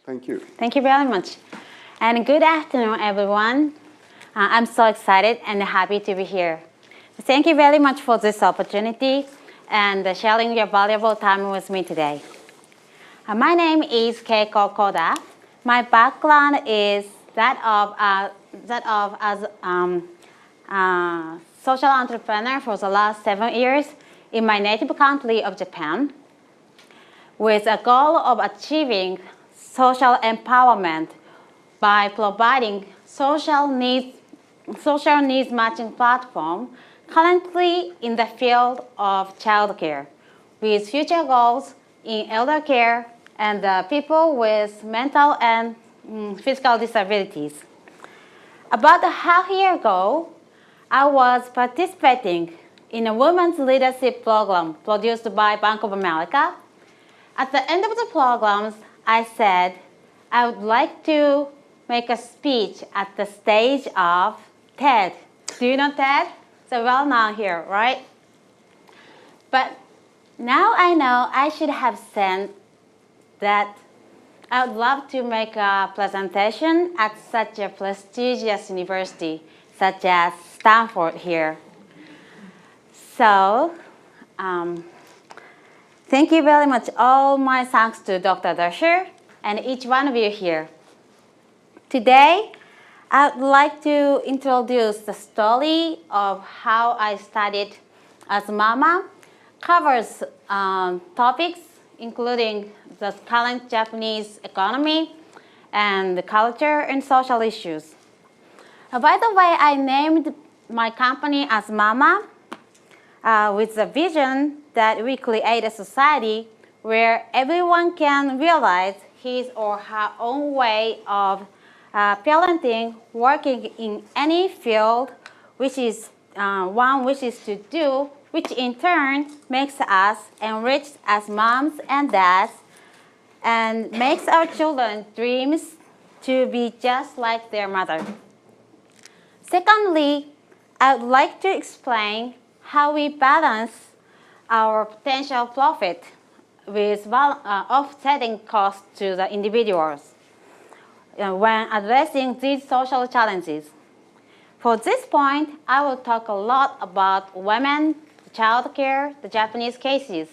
Thank you. Thank you very much. And good afternoon, everyone. I'm so excited and happy to be here. Thank you very much for this opportunity and sharing your valuable time with me today. My name is Keiko Koda. My background is that of as a social entrepreneur for the last 7 years in my native country of Japan, with a goal of achieving social empowerment by providing social needs matching platform currently in the field of childcare, with future goals in elder care and people with mental and physical disabilities. About a half year ago, I was participating in a women's leadership program produced by Bank of America. At the end of the programs, I said I would like to make a speech at the stage of TED. Do you know TED? It's well known here, right? But now I know I should have said that I would love to make a presentation at such a prestigious university such as Stanford here. So, thank you very much. All my thanks to Dr. Dasher and each one of you here. Today, I would like to introduce the story of how I studied AsMama. Covers topics including the current Japanese economy and the culture and social issues. By the way, I named my company AsMama with the vision that we create a society where everyone can realize his or her own way of parenting, working in any field one wishes to do, which in turn makes us enriched as moms and dads and makes our children dreams to be just like their mother. Secondly, I would like to explain how we balance our potential profit with offsetting costs to the individuals when addressing these social challenges. For this point, I will talk a lot about women, childcare, the Japanese cases.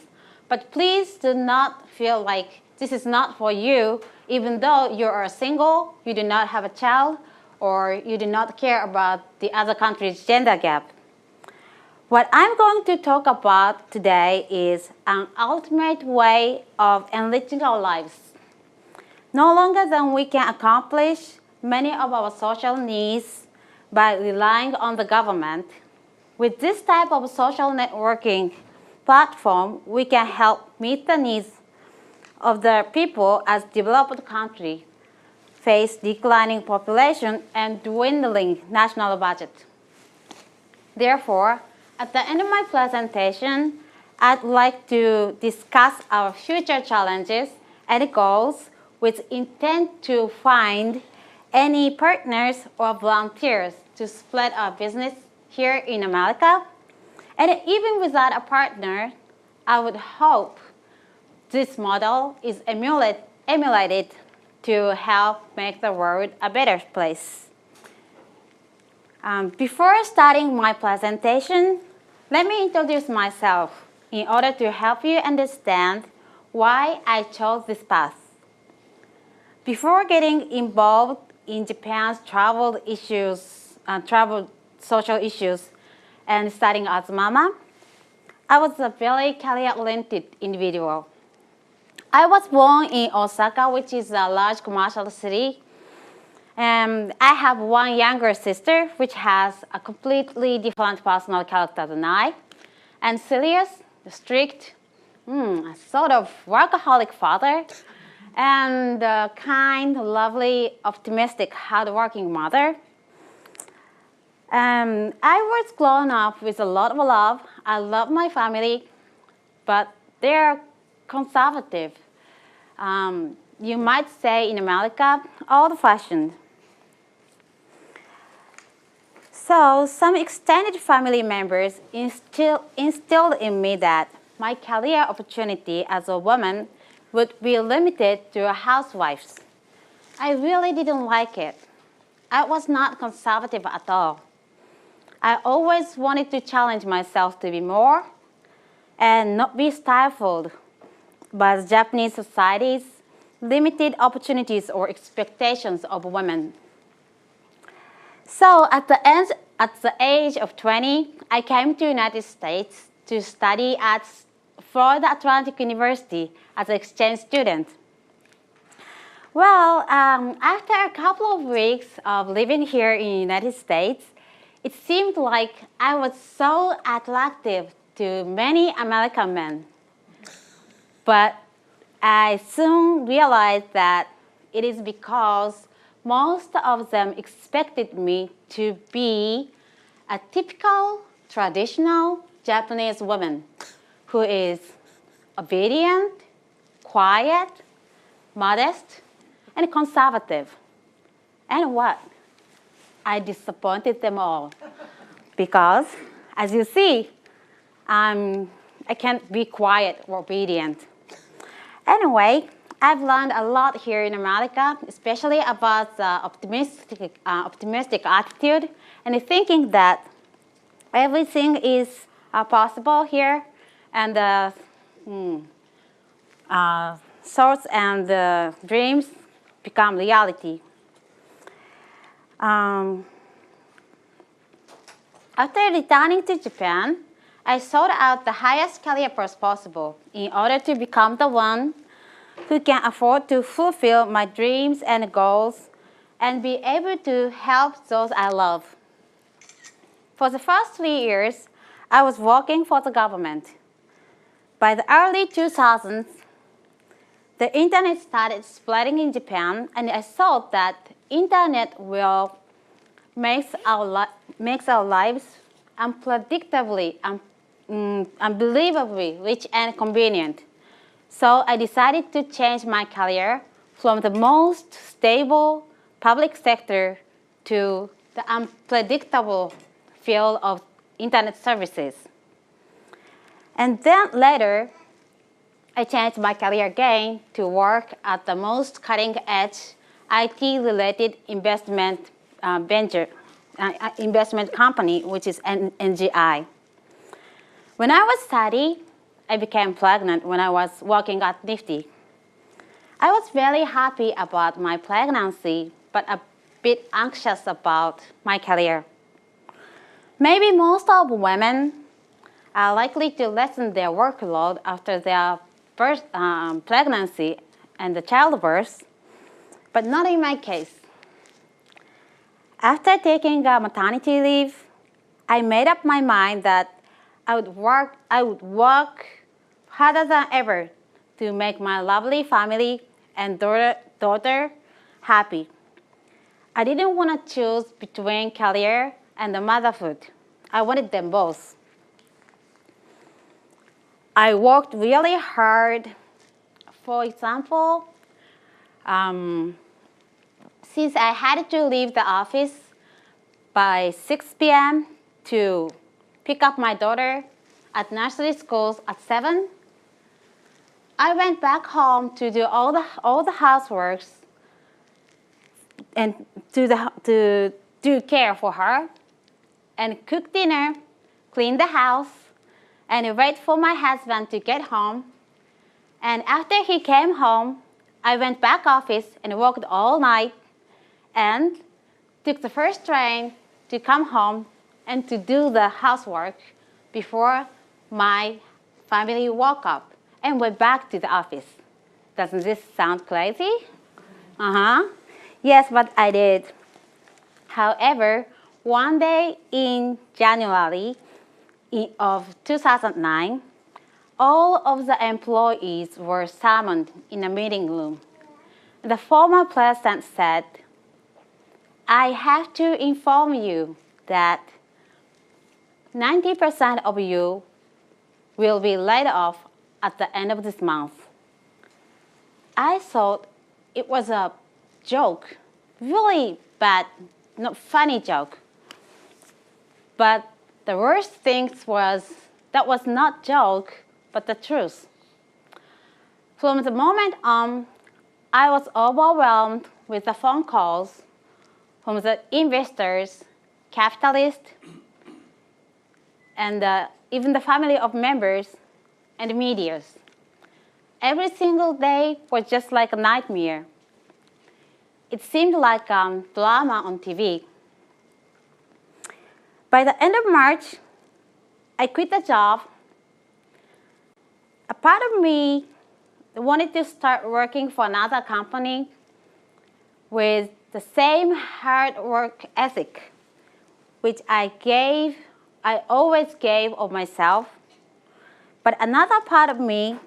But please do not feel like this is not for you, even though you are single, you do not have a child, or you do not care about the other country's gender gap. What I'm going to talk about today is an ultimate way of enriching our lives. No longer than we can accomplish many of our social needs by relying on the government. With this type of social networking platform, we can help meet the needs of the people as developed countries face declining population and dwindling national budget. Therefore, at the end of my presentation, I'd like to discuss our future challenges and goals with intent to find any partners or volunteers to spread our business here in America. And even without a partner, I would hope this model is emulated to help make the world a better place. Before starting my presentation, let me introduce myself in order to help you understand why I chose this path. Before getting involved in Japan's travel social issues and studying AsMama, I was a very career-oriented individual. I was born in Osaka, which is a large commercial city. I have one younger sister, which has a completely different personal character than I. And serious, strict, a sort of workaholic father, and a kind, lovely, optimistic, hardworking mother. I was grown up with a lot of love. I love my family, but they're conservative. You might say in America, old-fashioned. So some extended family members instilled in me that my career opportunity as a woman would be limited to housewives. I really didn't like it. I was not conservative at all. I always wanted to challenge myself to be more and not be stifled by the Japanese society's limited opportunities or expectations of women. So at the age of 20, I came to the United States to study at Florida Atlantic University as an exchange student. Well, after a couple of weeks of living here in the United States, it seemed like I was so attractive to many American men. But I soon realized that it is because most of them expected me to be a typical, traditional Japanese woman who is obedient, quiet, modest, and conservative. And what? I disappointed them all because, as you see, I can't be quiet or obedient. Anyway, I've learned a lot here in America, especially about the optimistic attitude and thinking that everything is possible here, and the thoughts and the dreams become reality. After returning to Japan, I sought out the highest career path possible in order to become the one who can afford to fulfill my dreams and goals and be able to help those I love. For the first 3 years, I was working for the government. By the early 2000s, the internet started spreading in Japan, and I thought that internet will make our lives unpredictably, unbelievably rich and convenient. So I decided to change my career from the most stable public sector to the unpredictable field of internet services. And then later, I changed my career again to work at the most cutting-edge IT-related investment investment company, which is NGI. When I was 30, I became pregnant when I was working at Nifty. I was very happy about my pregnancy, but a bit anxious about my career. Maybe most of women are likely to lessen their workload after their pregnancy and the childbirth, but not in my case. After taking a maternity leave, I made up my mind that I would work harder than ever to make my lovely family and daughter happy. I didn't want to choose between career and the motherhood. I wanted them both. I worked really hard. For example, since I had to leave the office by 6 p.m. to pick up my daughter at nursery schools at 7, I went back home to do all the houseworks and to do care for her and cook dinner, clean the house, and wait for my husband to get home. And after he came home, I went back office and worked all night and took the first train to come home and to do the housework before my family woke up and went back to the office. Doesn't this sound crazy? Yes, but I did. However, one day in January of 2009, all of the employees were summoned in a meeting room. The former president said, "I have to inform you that 90% of you will be laid off at the end of this month." I thought it was a joke, really bad, not funny joke. But the worst thing was that was not joke, but the truth. From the moment on, I was overwhelmed with the phone calls from the investors, capitalists, and even the family of members and the medias. Every single day was just like a nightmare. It seemed like a drama on TV. By the end of March, I quit the job. A part of me wanted to start working for another company with the same hard work ethic, which I always gave of myself. But another part of me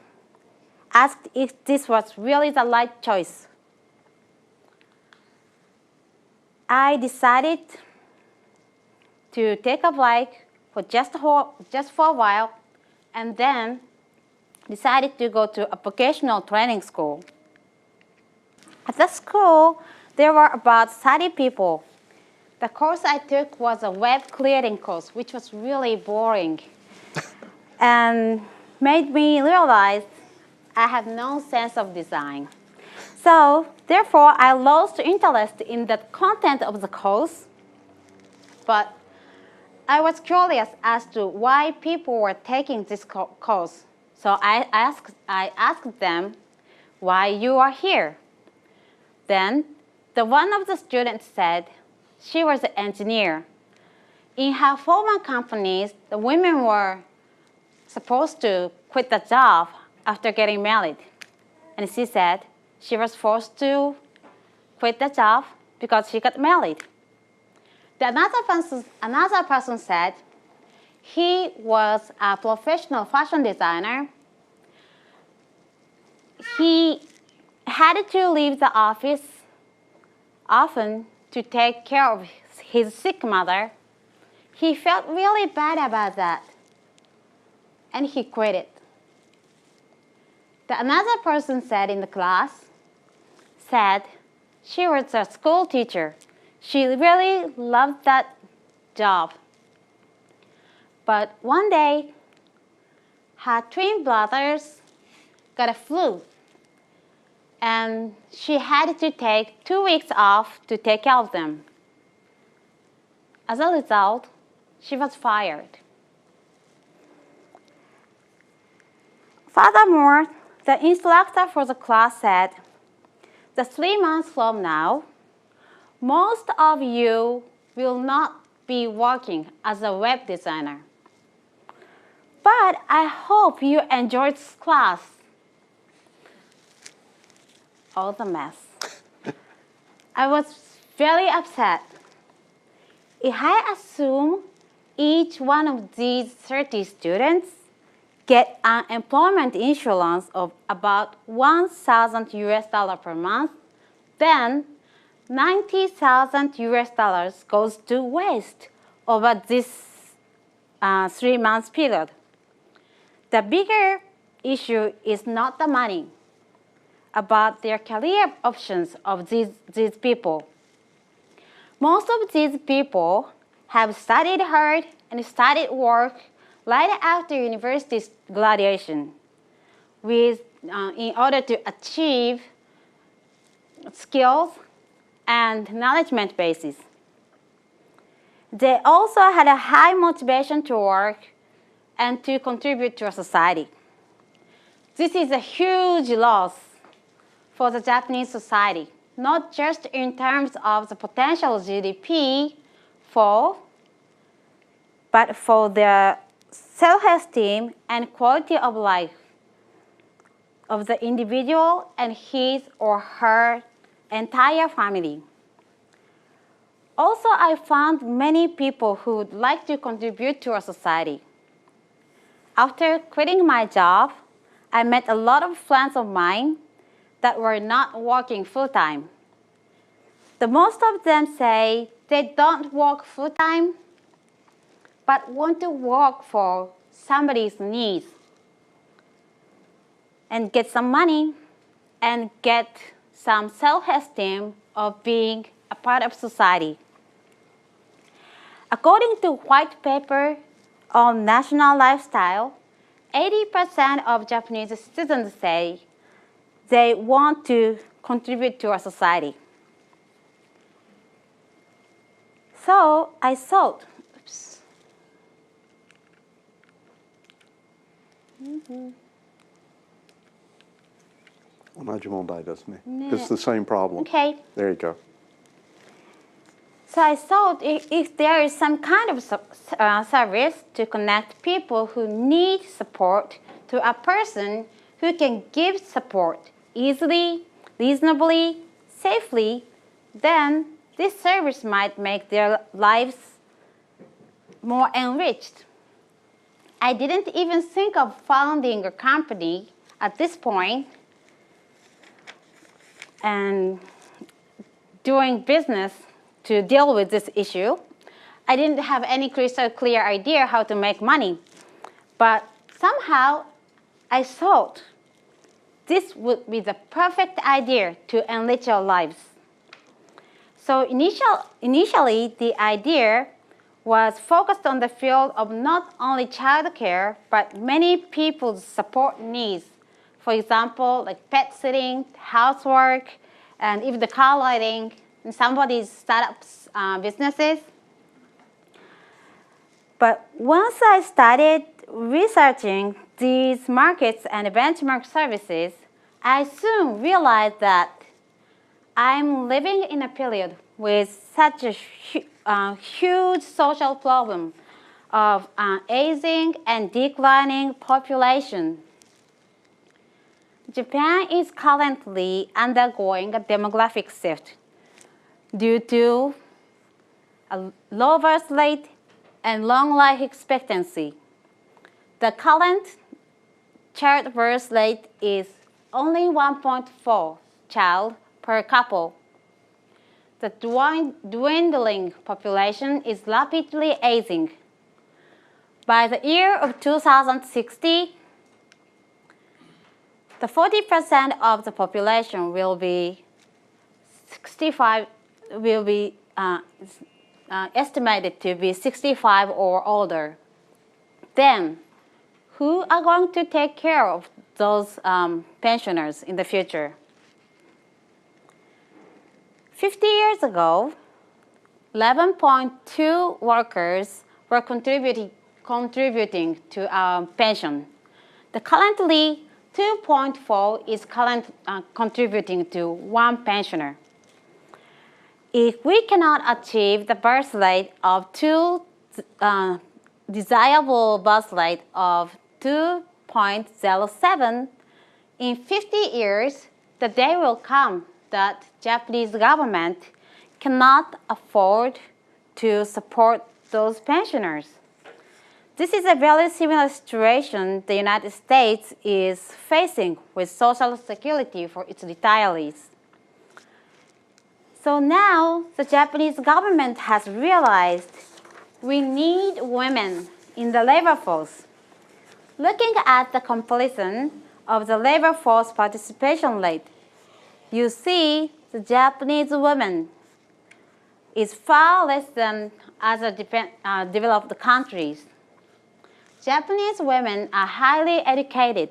asked if this was really the right choice. I decided to take a break for just for a while, and then decided to go to a vocational training school. At the school, there were about 30 people. The course I took was a web creating course, which was really boring and made me realize I had no sense of design. So, therefore, I lost interest in the content of the course, but I was curious as to why people were taking this course. So I asked them, why you are here? Then one of the students said she was an engineer. In her former companies, the women were supposed to quit the job after getting married. And she said she was forced to quit the job because she got married. Another person said he was a professional fashion designer. He had to leave the office often to take care of his sick mother. He felt really bad about that, and he quit it. Another person said in the class, said she was a school teacher. She really loved that job. But one day, her twin brothers got a flu, and she had to take 2 weeks off to take care of them. As a result, she was fired. Furthermore, the instructor for the class said, that 3 months from now, most of you will not be working as a web designer. But I hope you enjoyed this class. Oh, the mess. I was very upset. If I assume each one of these 30 students get unemployment insurance of about $1,000 per month, then $90,000 goes to waste over this 3 months period. The bigger issue is not the money, about their career options of these people. Most of these people have studied hard and started work right after university graduation in order to achieve skills and knowledge bases. They also had a high motivation to work and to contribute to a society. This is a huge loss for the Japanese society, not just in terms of the potential GDP fall, but for their self-esteem and quality of life of the individual and his or her entire family. Also, I found many people who would like to contribute to our society. After quitting my job, I met a lot of friends of mine that were not working full-time. Most of them say they don't work full-time, but want to work for somebody's needs and get some money and get some self-esteem of being a part of society. According to white paper on national lifestyle, 80% of Japanese citizens say they want to contribute to our society. So I thought, oops. It's the same problem. Okay. There you go. So I thought if there is some kind of service to connect people who need support to a person who can give support easily, reasonably, safely, then this service might make their lives more enriched. I didn't even think of founding a company at this point and doing business to deal with this issue. I didn't have any crystal clear idea how to make money, but somehow I thought this would be the perfect idea to enrich our lives. So initially, the idea was focused on the field of not only childcare, but many people's support needs. For example, like pet sitting, housework, and even the car lighting, and somebody's startups businesses. But once I started researching these markets and benchmark services, I soon realized that I'm living in a period with such a huge social problem of aging and declining population. Japan is currently undergoing a demographic shift due to a low birth rate and long life expectancy. The current childbirth rate is only 1.4 child per couple. The dwindling population is rapidly aging. By the year of 2060, the 40% of the population will be estimated to be 65 or older. Then, who are going to take care of those pensioners in the future? 50 years ago, 11.2 workers were contributing to our pension. Currently, 2.4 is contributing to one pensioner. If we cannot achieve the birth rate of desirable birth rate of 2.07, in 50 years, the day will come that Japanese government cannot afford to support those pensioners. This is a very similar situation the United States is facing with Social Security for its retirees. So now the Japanese government has realized we need women in the labor force. Looking at the comparison of the labor force participation rate, you see the Japanese women is far less than other developed countries. Japanese women are highly educated,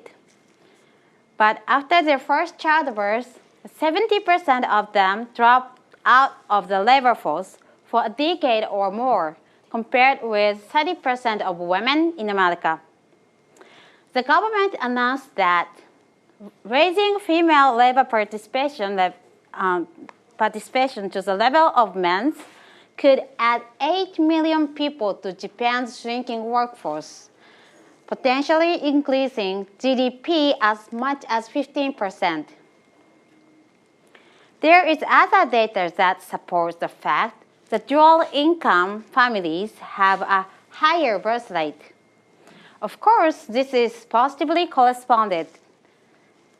but after their first childbirth, 70% of them drop out of the labor force for a decade or more, compared with 30% of women in America. The government announced that raising female labor participation to the level of men's could add 8 million people to Japan's shrinking workforce, potentially increasing GDP as much as 15%. There is other data that supports the fact that dual-income families have a higher birth rate. Of course, this is positively corresponded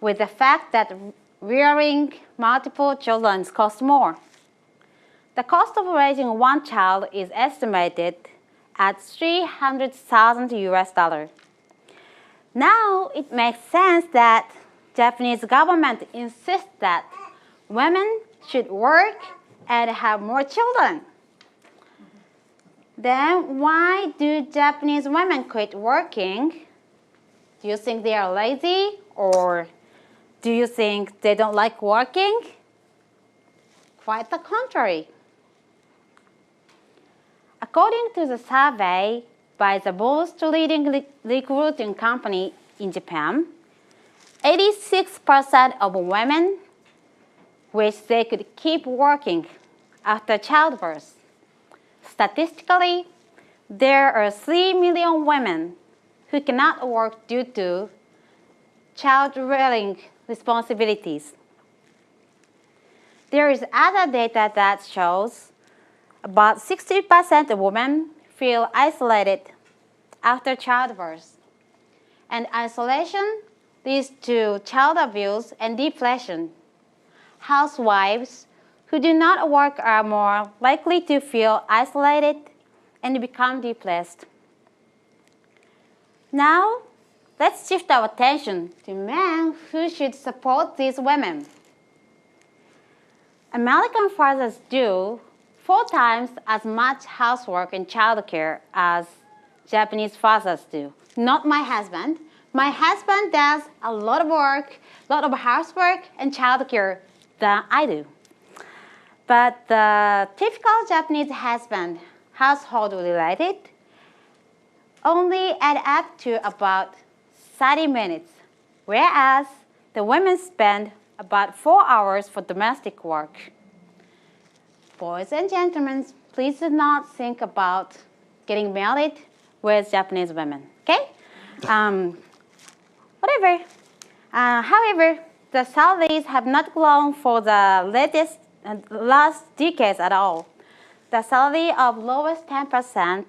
with the fact that rearing multiple children costs more. The cost of raising one child is estimated at $300,000 US. Now it makes sense that Japanese government insists that women should work and have more children. Then why do Japanese women quit working? Do you think they are lazy, or do you think they don't like working? Quite the contrary. According to the survey by the most leading recruiting company in Japan, 86% of women wish they could keep working after childbirth. Statistically, there are 3 million women who cannot work due to child-rearing responsibilities. There is other data that shows about 60% of women feel isolated after childbirth. And isolation leads to child abuse and depression. Housewives who do not work are more likely to feel isolated and become depressed. Now, let's shift our attention to men who should support these women. American fathers do 4 times as much housework and childcare as Japanese fathers do. Not my husband. My husband does a lot of work, a lot of housework and childcare than I do. But the typical Japanese husband, household related, only add up to about 30 minutes, whereas the women spend about 4 hours for domestic work. Boys and gentlemen, please do not think about getting married with Japanese women, okay? Whatever. However, the salaries have not grown for the last decades at all. The salary of lowest 10%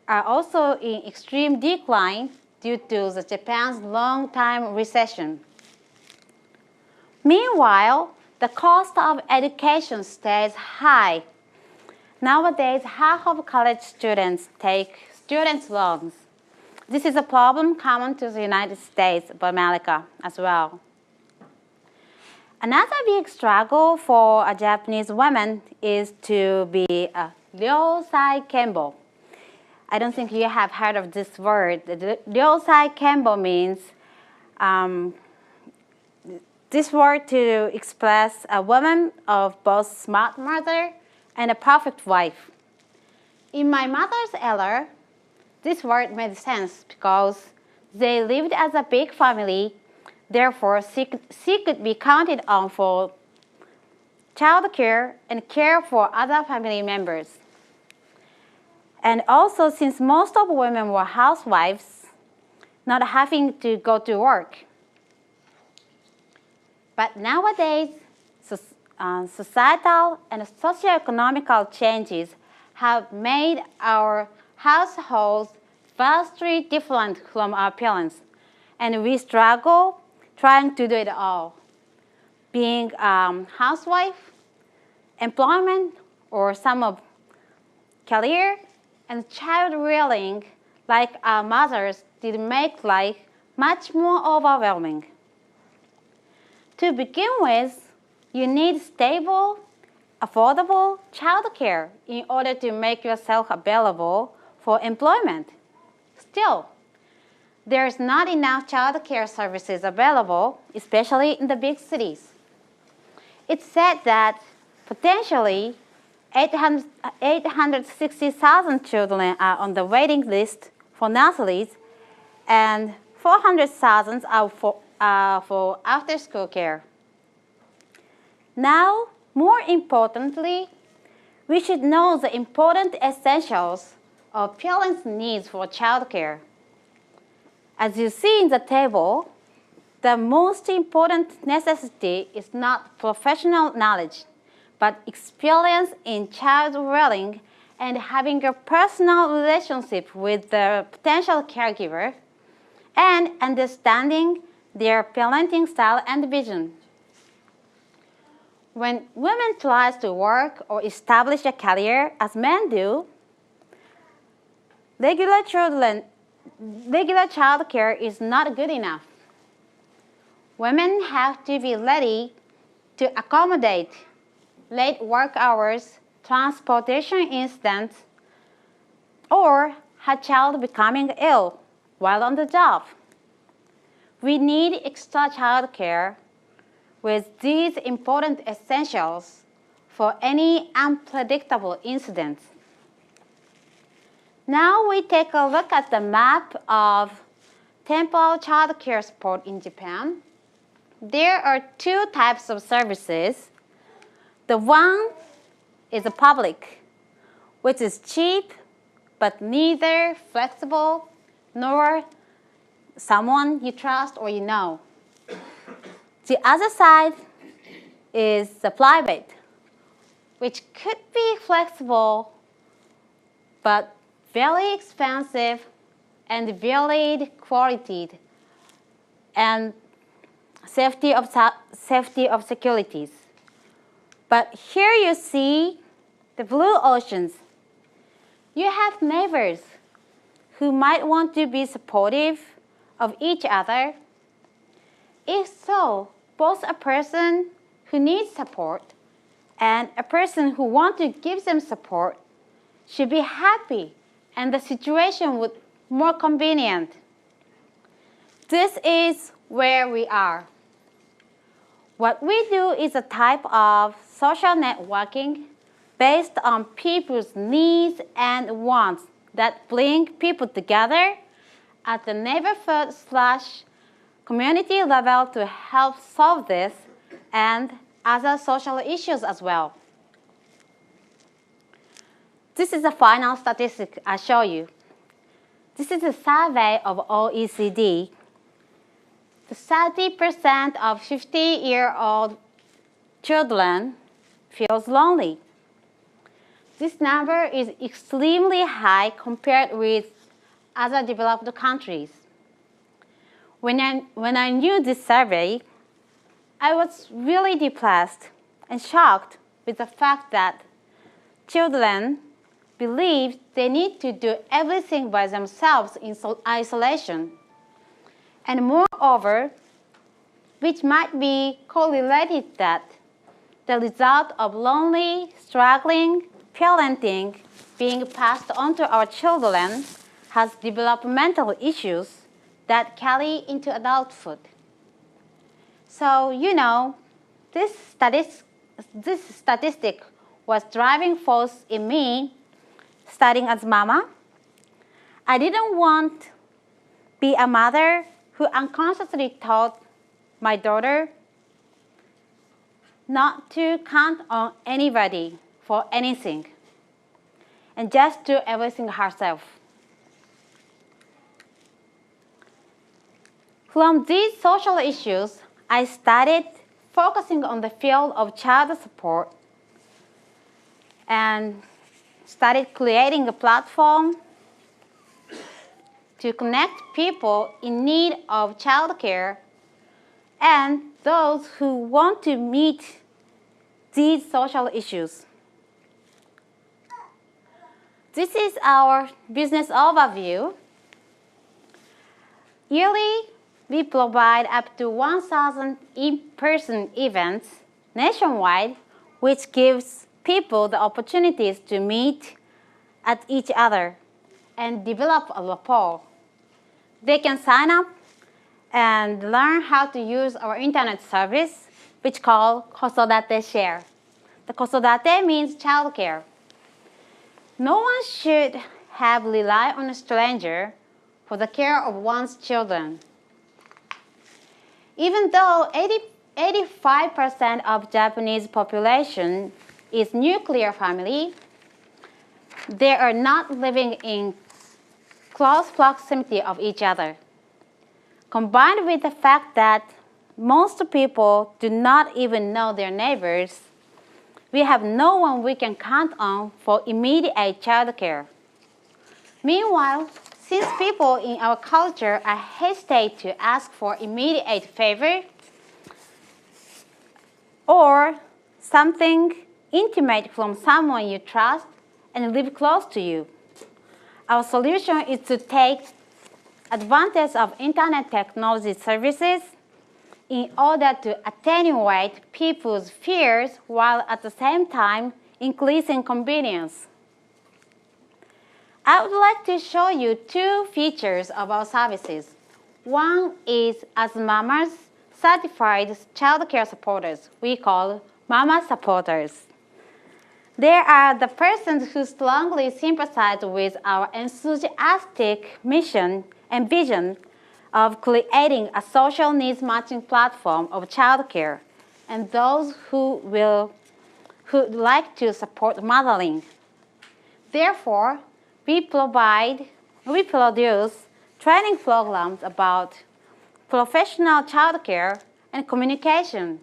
are also in extreme decline due to the Japan's long-time recession. Meanwhile, the cost of education stays high. Nowadays, half of college students take student loans. This is a problem common to the United States of America as well. Another big struggle for a Japanese woman is to be a ryosai kenbo. I don't think you have heard of this word. Ryosai kenbo means this word to express a woman of both smart mother and a perfect wife. In my mother's era, this word made sense because they lived as a big family. Therefore, she could be counted on for childcare and care for other family members. And also, since most of women were housewives, not having to go to work. But nowadays, societal and socioeconomical changes have made our households vastly different from our parents, and we struggle trying to do it all. Being a housewife, employment, or some of career, and child rearing, like our mothers, did make life much more overwhelming. To begin with, you need stable, affordable childcare in order to make yourself available for employment. Still, there's not enough childcare services available, especially in the big cities. It's said that potentially 860,000 children are on the waiting list for nurseries, and 400,000 are for after-school care. Now, more importantly, we should know the important essentials of parents' needs for childcare. As you see in the table, the most important necessity is not professional knowledge, but experience in child rearing and having a personal relationship with the potential caregiver and understanding their parenting style and vision. When women try to work or establish a career as men do, regular child care is not good enough. Women have to be ready to accommodate late work hours, transportation incidents, or her child becoming ill while on the job. We need extra child care with these important essentials for any unpredictable incidents. Now we take a look at the map of temple child care support in Japan. There are two types of services. The one is a public, which is cheap, but neither flexible nor someone you trust or you know. The other side is the private, which could be flexible, but very expensive and varied quality and safety of securities. But here you see the blue oceans. You have neighbors who might want to be supportive of each other. If so, both a person who needs support and a person who wants to give them support should be happy and the situation would be more convenient. This is where we are. What we do is a type of social networking based on people's needs and wants that bring people together at the neighborhood/community level to help solve this and other social issues as well. This is the final statistic I show you. This is a survey of OECD. The 30% of 50-year-old children feels lonely. This number is extremely high compared with other developed countries. When I knew this survey, I was really depressed and shocked with the fact that children believe they need to do everything by themselves in isolation. And moreover, which might be correlated that the result of lonely, struggling parenting being passed on to our children has developmental issues that carry into adulthood. So, you know, this statistic was driving force in me studying AsMama. I didn't want to be a mother who unconsciously taught my daughter not to count on anybody for anything and just do everything herself. From these social issues, I started focusing on the field of child support and started creating a platform to connect people in need of childcare and those who want to meet these social issues. This is our business overview. Yearly, we provide up to 1,000 in-person events nationwide, which gives people the opportunities to meet at each other and develop a rapport. They can sign up and learn how to use our internet service, which called Kosodate Share. The Kosodate means childcare. No one should have rely on a stranger for the care of one's children. Even though 85% of Japanese population is nuclear family, they are not living in close proximity of each other. Combined with the fact that most people do not even know their neighbors, we have no one we can count on for immediate child care. Meanwhile, since people in our culture are hesitant to ask for immediate favor or something intimate from someone you trust and live close to you, our solution is to take advantage of internet technology services in order to attenuate people's fears while at the same time increasing convenience. I would like to show you two features of our services. One is AsMama's certified child care supporters we call Mama Supporters. There are the persons who strongly sympathize with our enthusiastic mission and vision of creating a social needs matching platform of childcare, and those who like to support mothering. Therefore, we produce training programs about professional childcare and communication,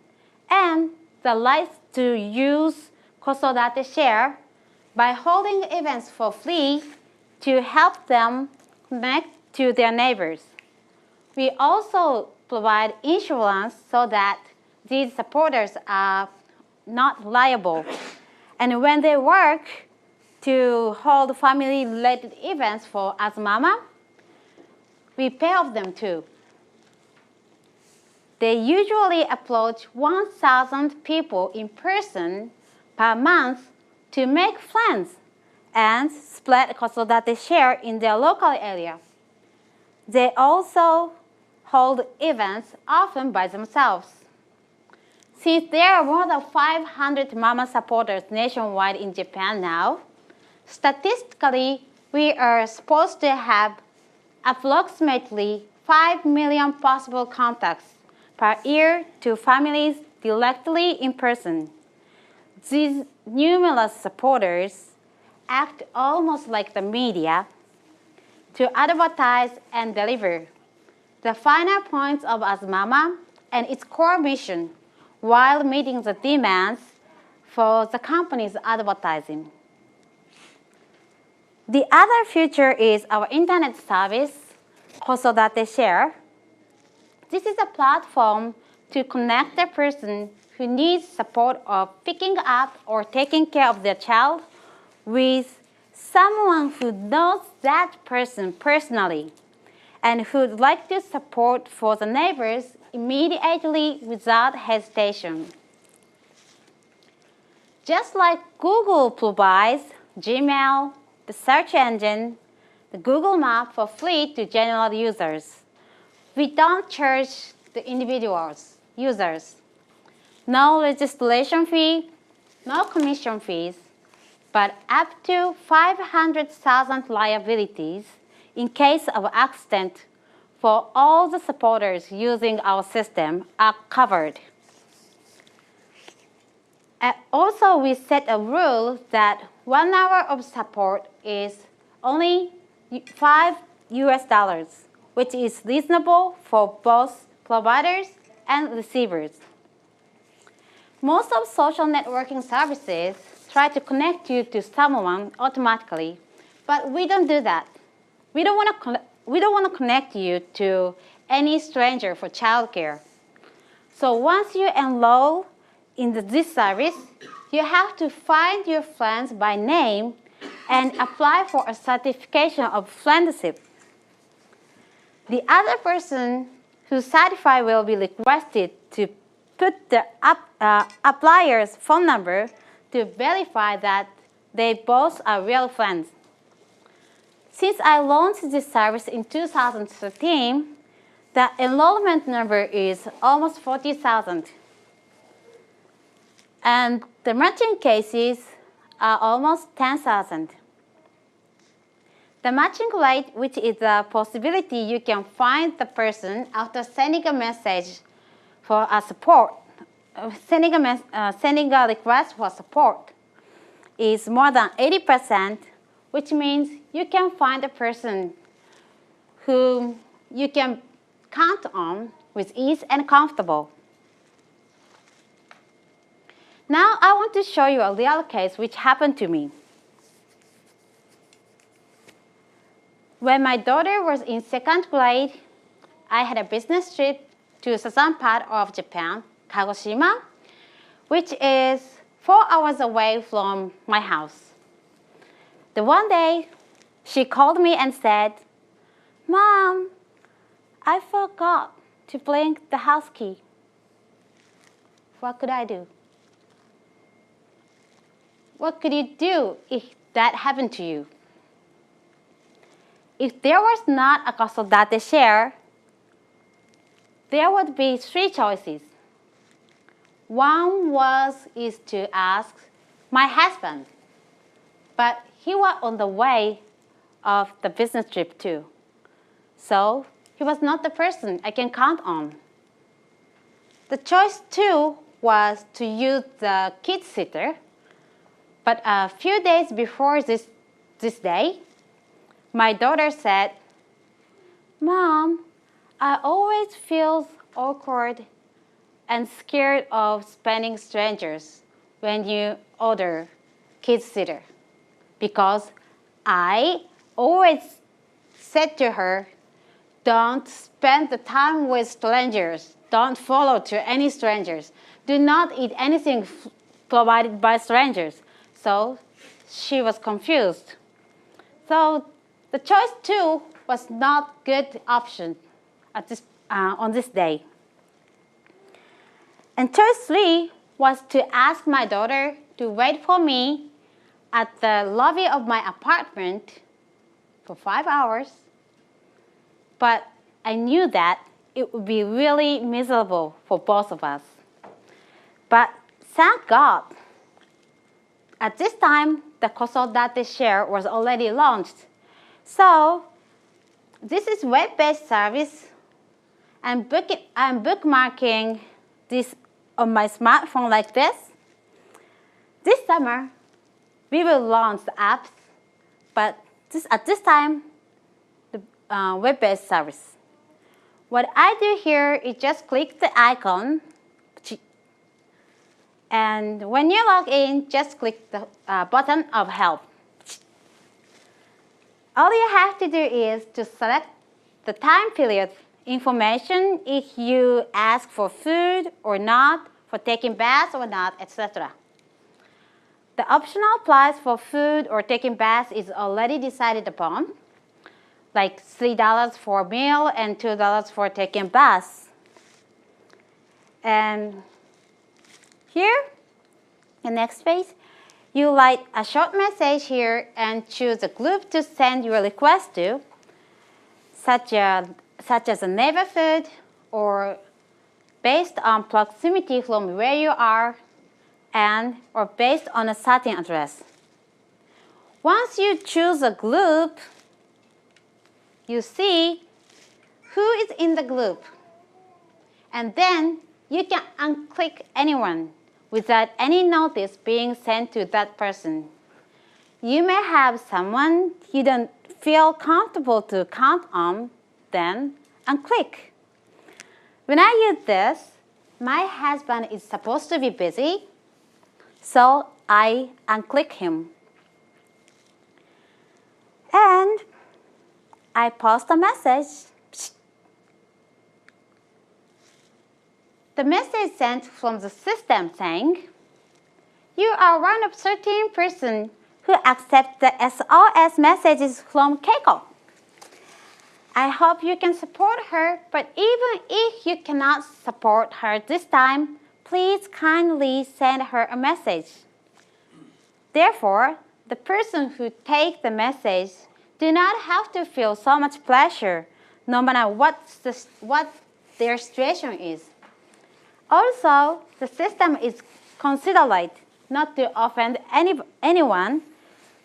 and the right to use Kosodate Share by holding events for free to help them connect to their neighbors. We also provide insurance so that these supporters are not liable. And when they work to hold family-related events for AsMama, we pay off them too. They usually approach 1,000 people in person per month to make friends and spread Kosodate Share in their local area. They also hold events often by themselves. Since there are more than 500 mama supporters nationwide in Japan now, statistically, we are supposed to have approximately 5 million possible contacts per year to families directly in person. These numerous supporters act almost like the media to advertise and deliver the finer points of AsMama and its core mission while meeting the demands for the company's advertising. The other feature is our internet service, Kosodate Share. This is a platform to connect a person who needs support of picking up or taking care of their child with someone who knows that person personally and who'd like to support for the neighbors immediately without hesitation. Just like Google provides Gmail, the search engine, the Google Map for free to general users, we don't charge the individuals, users. No registration fee, no commission fees, but up to 500,000 liabilities in case of accident for all the supporters using our system are covered. Also, we set a rule that 1 hour of support is only $5, which is reasonable for both providers and receivers. Most of social networking services try to connect you to someone automatically, but we don't do that. We don't want to connect you to any stranger for childcare. So once you enroll in this service, you have to find your friends by name and apply for a certification of friendship. The other person who's certified will be requested to put the applier's phone number to verify that they both are real friends. Since I launched this service in 2013, the enrollment number is almost 40,000. And the matching cases are almost 10,000. The matching rate, which is the possibility you can find the person after sending a message for a support, sending a request for support, is more than 80%, which means you can find a person whom you can count on with ease and comfortable. Now I want to show you a real case which happened to me. When my daughter was in 2nd grade, I had a business trip to the southern part of Japan, Kagoshima, which is 4 hours away from my house. The one day, she called me and said, "Mom, I forgot to bring the house key. What could I do?" What could you do if that happened to you? If there was not a Kosodate Share, there would be 3 choices. One is to ask, my husband. But he was on the way of the business trip too. So he was not the person I can count on. The choice too was to use the kid sitter. But a few days before this day, my daughter said, "Mom, I always feel awkward and scared of spending strangers when you order kid sitter, because I always said to her, don't spend the time with strangers. Don't follow to any strangers. Do not eat anything provided by strangers." So she was confused. So the choice two was not good option on this day. And choice three was to ask my daughter to wait for me at the lobby of my apartment for 5 hours. But I knew that it would be really miserable for both of us. But thank God, at this time, the Kosodate Share was already launched. So this is web-based service. I'm bookmarking this on my smartphone like this. This summer, we will launch the apps, but at this time, the web-based service. What I do here is just click the icon, and when you log in, just click the button of help. All you have to do is to select the time period information, if you ask for food or not, for taking baths or not, etc. The optional price for food or taking baths is already decided upon, like $3 for a meal and $2 for taking baths. And here, the next page, you write a short message here and choose a group to send your request to, such as a neighborhood or based on proximity from where you are or based on a certain address. Once you choose a group, you see who is in the group. And then you can unclick anyone without any notice being sent to that person. You may have someone you don't feel comfortable to count on, then unclick. When I use this, my husband is supposed to be busy, so I unclick him. And I post a message. The message sent from the system saying, "You are one of 13 persons who accept the SOS messages from Keiko. I hope you can support her, but even if you cannot support her this time, please kindly send her a message." Therefore, the person who takes the message do not have to feel so much pressure, no matter what their situation is. Also, the system is considerate not to offend anyone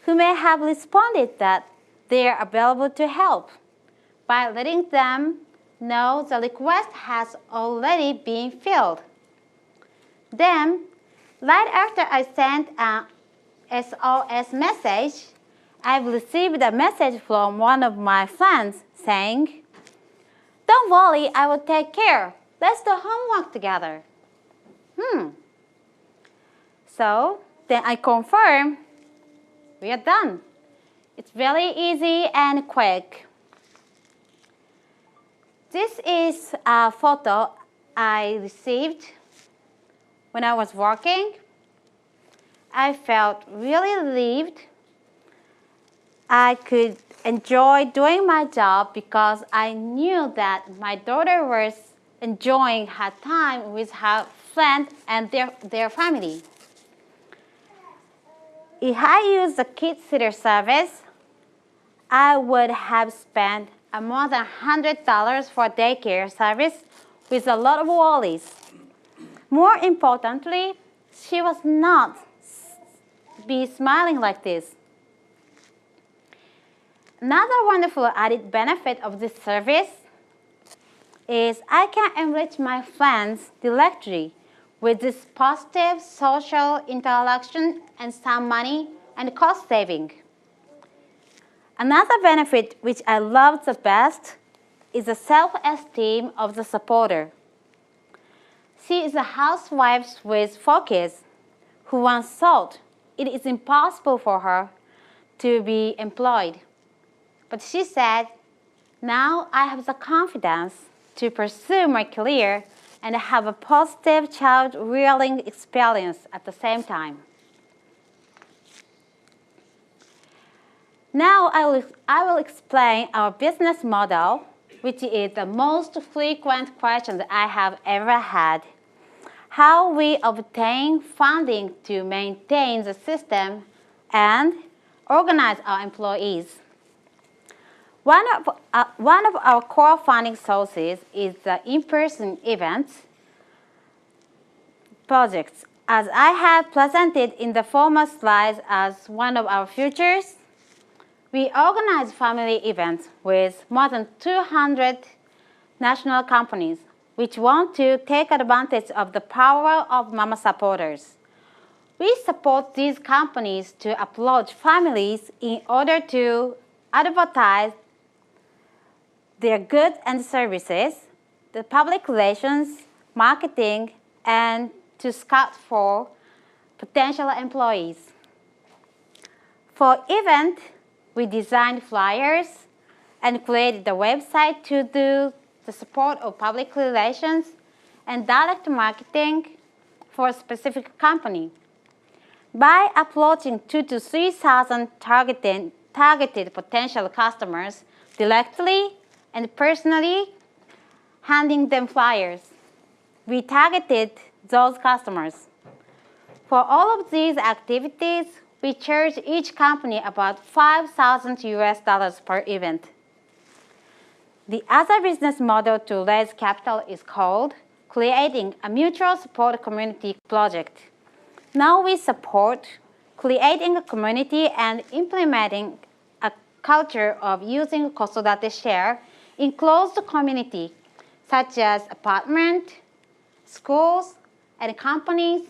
who may have responded that they are available to help, by letting them know the request has already been filled. Then, right after I sent an SOS message, I've received a message from one of my friends saying, "Don't worry, I will take care. Let's do homework together." So then I confirm we are done. It's very easy and quick. This is a photo I received when I was working. I felt really relieved. I could enjoy doing my job because I knew that my daughter was enjoying her time with her friends and their family. If I used the kid sitter service, I would have spent more than $100 for daycare service with a lot of worries. More importantly, she was not be smiling like this. Another wonderful added benefit of this service is I can enrich my friends directly with this positive social interaction and some money and cost saving. Another benefit which I love the best is the self-esteem of the supporter. She is a housewife with 4 kids who once thought it is impossible for her to be employed. But she said, now I have the confidence to pursue my career and have a positive child-rearing experience at the same time. Now I will explain our business model, which is the most frequent question that I have ever had. How we obtain funding to maintain the system and organize our employees. One of our core funding sources is the in-person events projects. As I have presented in the former slides as one of our futures, we organize family events with more than 200 national companies which want to take advantage of the power of mama supporters. We support these companies to approach families in order to advertise their goods and services, the public relations, marketing, and to scout for potential employees. For event, we designed flyers and created the website to do the support of public relations and direct marketing for a specific company. By approaching 2,000 to 3,000 targeted potential customers directly and personally handing them flyers, we targeted those customers. For all of these activities, we charge each company about $5,000 per event. The other business model to raise capital is called creating a mutual support community project. Now we support creating a community and implementing a culture of using Kosodate share in closed community, such as apartment, schools, and companies.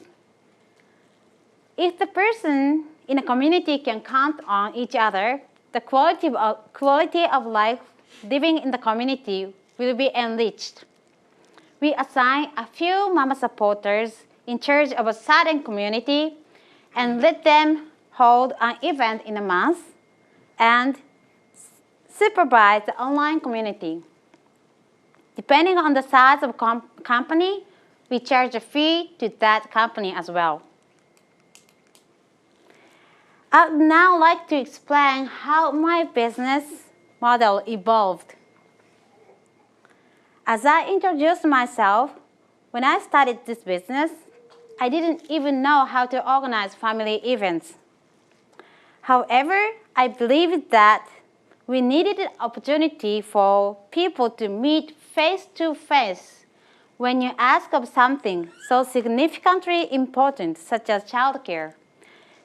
If the person in a community can count on each other, the quality of life living in the community will be enriched. We assign a few mama supporters in charge of a certain community and let them hold an event in a month and supervise the online community. Depending on the size of company, we charge a fee to that company as well. I'd now like to explain how my business model evolved. As I introduced myself, when I started this business, I didn't even know how to organize family events. However, I believed that we needed an opportunity for people to meet face to face when you ask of something so significantly important, such as childcare.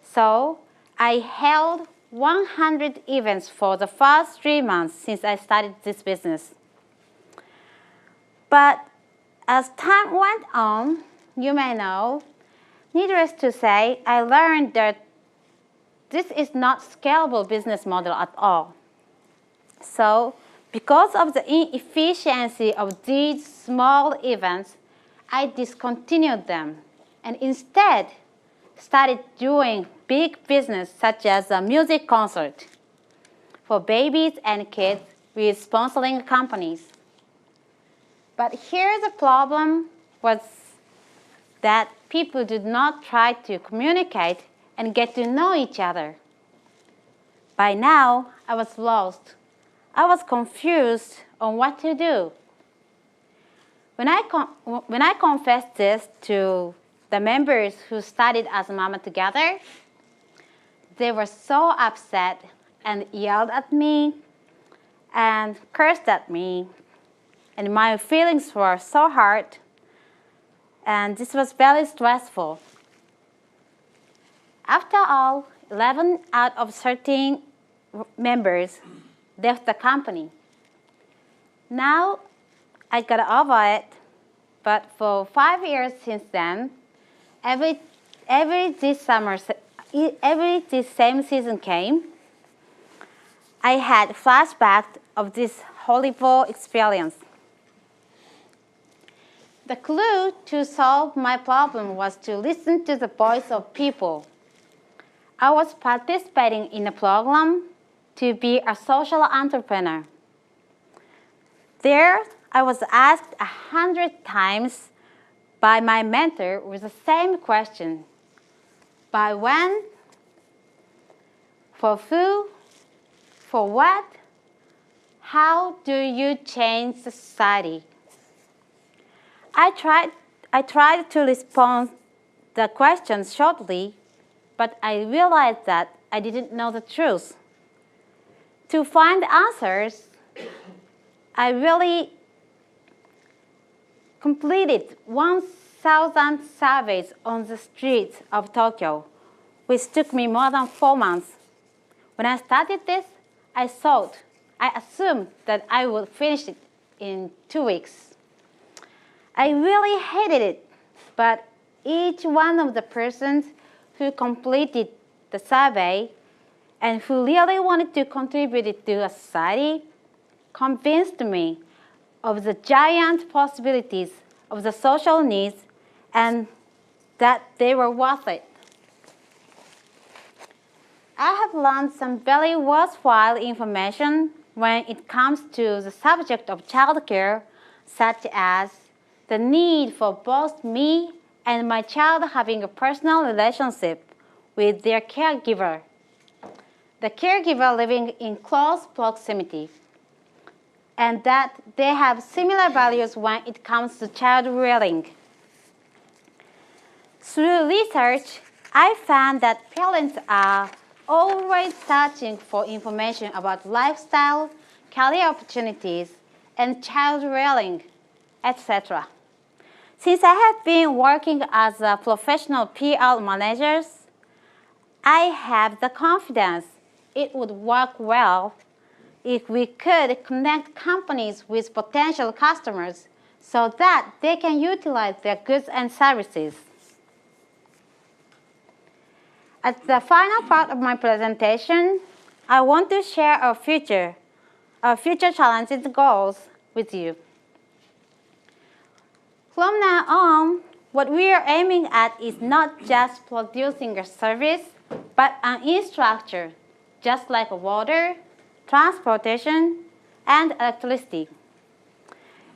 So I held 100 events for the first 3 months since I started this business. But as time went on, you may know, needless to say, I learned that this is not a scalable business model at all. So, because of the inefficiency of these small events, I discontinued them and instead started doing big business such as a music concert for babies and kids with sponsoring companies. But here the problem was that people did not try to communicate and get to know each other. By now, I was lost. I was confused on what to do. When I confessed this to the members who studied AsMama together, they were so upset and yelled at me and cursed at me. And my feelings were so hurt, and this was very stressful. After all, 11 out of 13 members left the company. Now I got over it, but for 5 years since then, every this same season came, I had flashbacks of this horrible experience. The clue to solve my problem was to listen to the voice of people. I was participating in a program to be a social entrepreneur. There, I was asked 100 times by my mentor with the same question. By when? For who? For what? How do you change society? I tried to respond the questions shortly, but I realized that I didn't know the truth. To find answers, I really completed 1,000 surveys on the streets of Tokyo, which took me more than 4 months. When I started this, I assumed that I would finish it in 2 weeks. I really hated it, but each one of the persons who completed the survey and who really wanted to contribute to a society convinced me of the giant possibilities of the social needs and that they were worth it. I have learned some very worthwhile information when it comes to the subject of childcare, such as the need for both me and my child having a personal relationship with their caregiver, the caregiver living in close proximity, and that they have similar values when it comes to child rearing. Through research, I found that parents are always searching for information about lifestyle, career opportunities, and child rearing, etc. Since I have been working as a professional PR manager, I have the confidence it would work well if we could connect companies with potential customers so that they can utilize their goods and services. At the final part of my presentation, I want to share our future challenges and goals with you. From now on, what we are aiming at is not just producing a service, but an infrastructure, just like water, transportation, and electricity.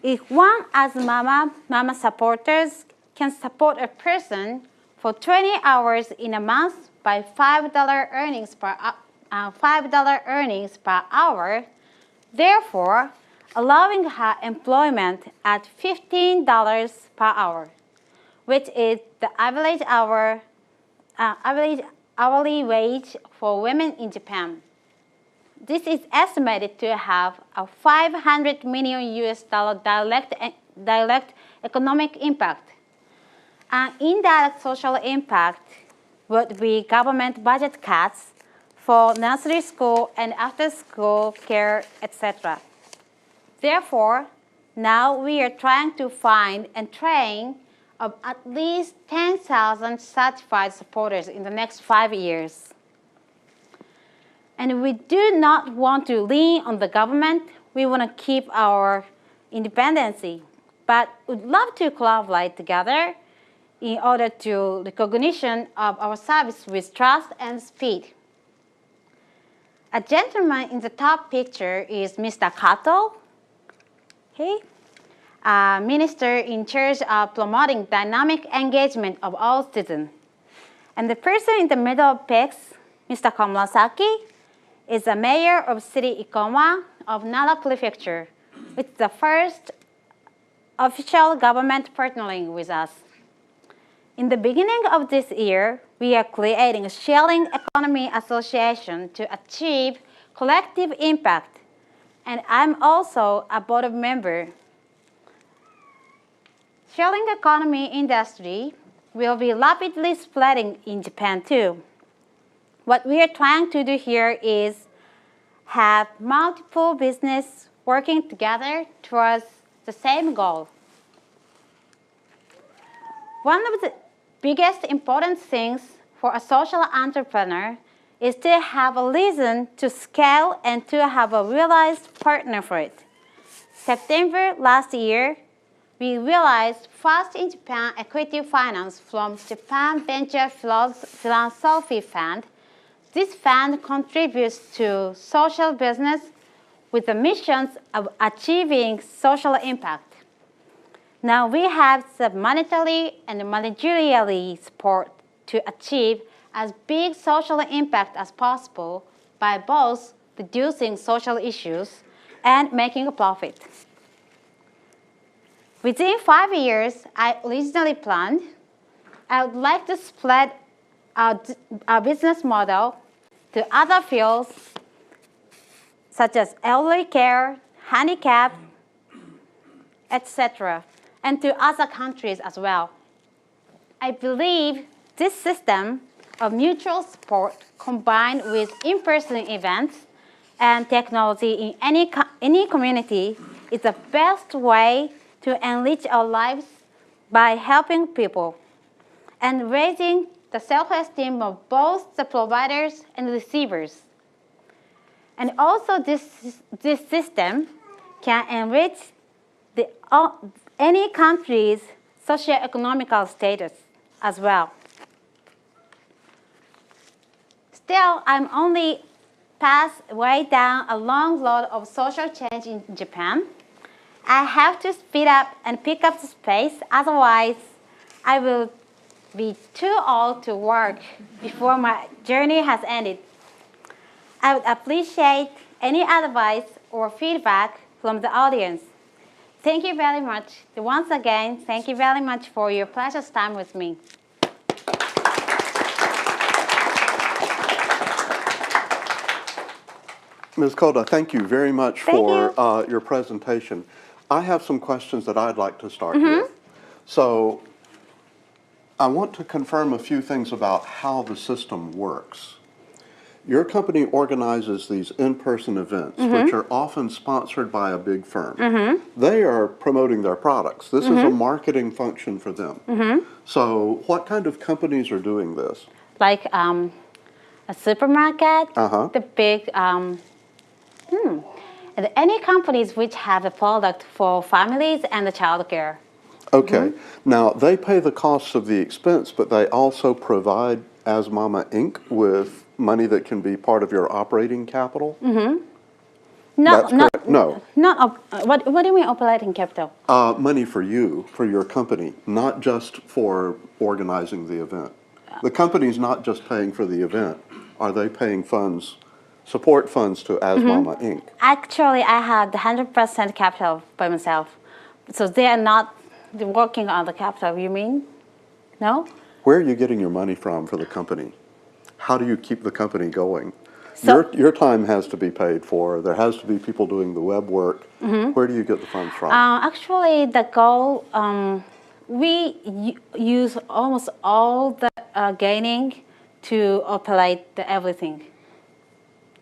If one AsMama supporters can support a person for 20 hours in a month by $5 earnings per hour, therefore allowing her employment at $15 per hour, which is the average hourly wage for women in Japan. This is estimated to have a $500 million direct economic impact. An indirect social impact would be government budget cuts for nursery school and after-school care, etc. Therefore, now we are trying to find and train at least 10,000 certified supporters in the next 5 years. And we do not want to lean on the government. We want to keep our independence, but would love to collaborate together in order to recognition of our service with trust and speed. A gentleman in the top picture is Mr. Kato. Okay. A minister in charge of promoting dynamic engagement of all citizens. And the person in the middle picks, Mr. Komurasaki, is the mayor of city Ikoma of Nara Prefecture, which is the first official government partnering with us. In the beginning of this year, we are creating a sharing economy association to achieve collective impact, and I'm also a board member. Sharing economy industry will be rapidly spreading in Japan too. what we are trying to do here is have multiple businesses working together towards the same goal. One of the biggest important things for a social entrepreneur is to have a reason to scale and to have a realized partner for it. September last year, we realized first in Japan equity finance from Japan Venture Philanthropy Fund. This fund contributes to social business with the missions of achieving social impact. Now we have the monetary and managerial support to achieve as big social impact as possible by both reducing social issues and making a profit. Within 5 years, I originally planned, I would like to spread our business model to other fields such as elderly care, handicap, etc., and to other countries as well. I believe this system of mutual support combined with in-person events and technology in any community is the best way to enrich our lives by helping people and raising the self-esteem of both the providers and receivers. And also this system can enrich any country's socio-economical status as well. Still, I'm only way down a long road of social change in Japan. I have to speed up and pick up the pace, otherwise I will be too old to work before my journey has ended. I would appreciate any advice or feedback from the audience. Thank you very much. Once again, thank you very much for your precious time with me. Ms. Koda, thank you very much for your presentation. I have some questions that I'd like to start with. So I want to confirm a few things about how the system works. Your company organizes these in-person events, which are often sponsored by a big firm. They are promoting their products. This is a marketing function for them. So what kind of companies are doing this? Like a supermarket, the big, and any companies which have a product for families and the childcare. Okay. Now, they pay the costs of the expense, but they also provide AsMama Inc. with money that can be part of your operating capital? That's correct? No. What do you mean operating capital? Money for you, for your company, not just for organizing the event. The company's not just paying for the event. Are they paying funds, support funds to AsMama Inc.? Actually, I had 100% capital by myself. So they are not working on the capital, you mean? No? Where are you getting your money from for the company? How do you keep the company going? So, your time has to be paid for. There has to be people doing the web work. Where do you get the funds from? Actually, the goal, we use almost all the gaining to operate everything.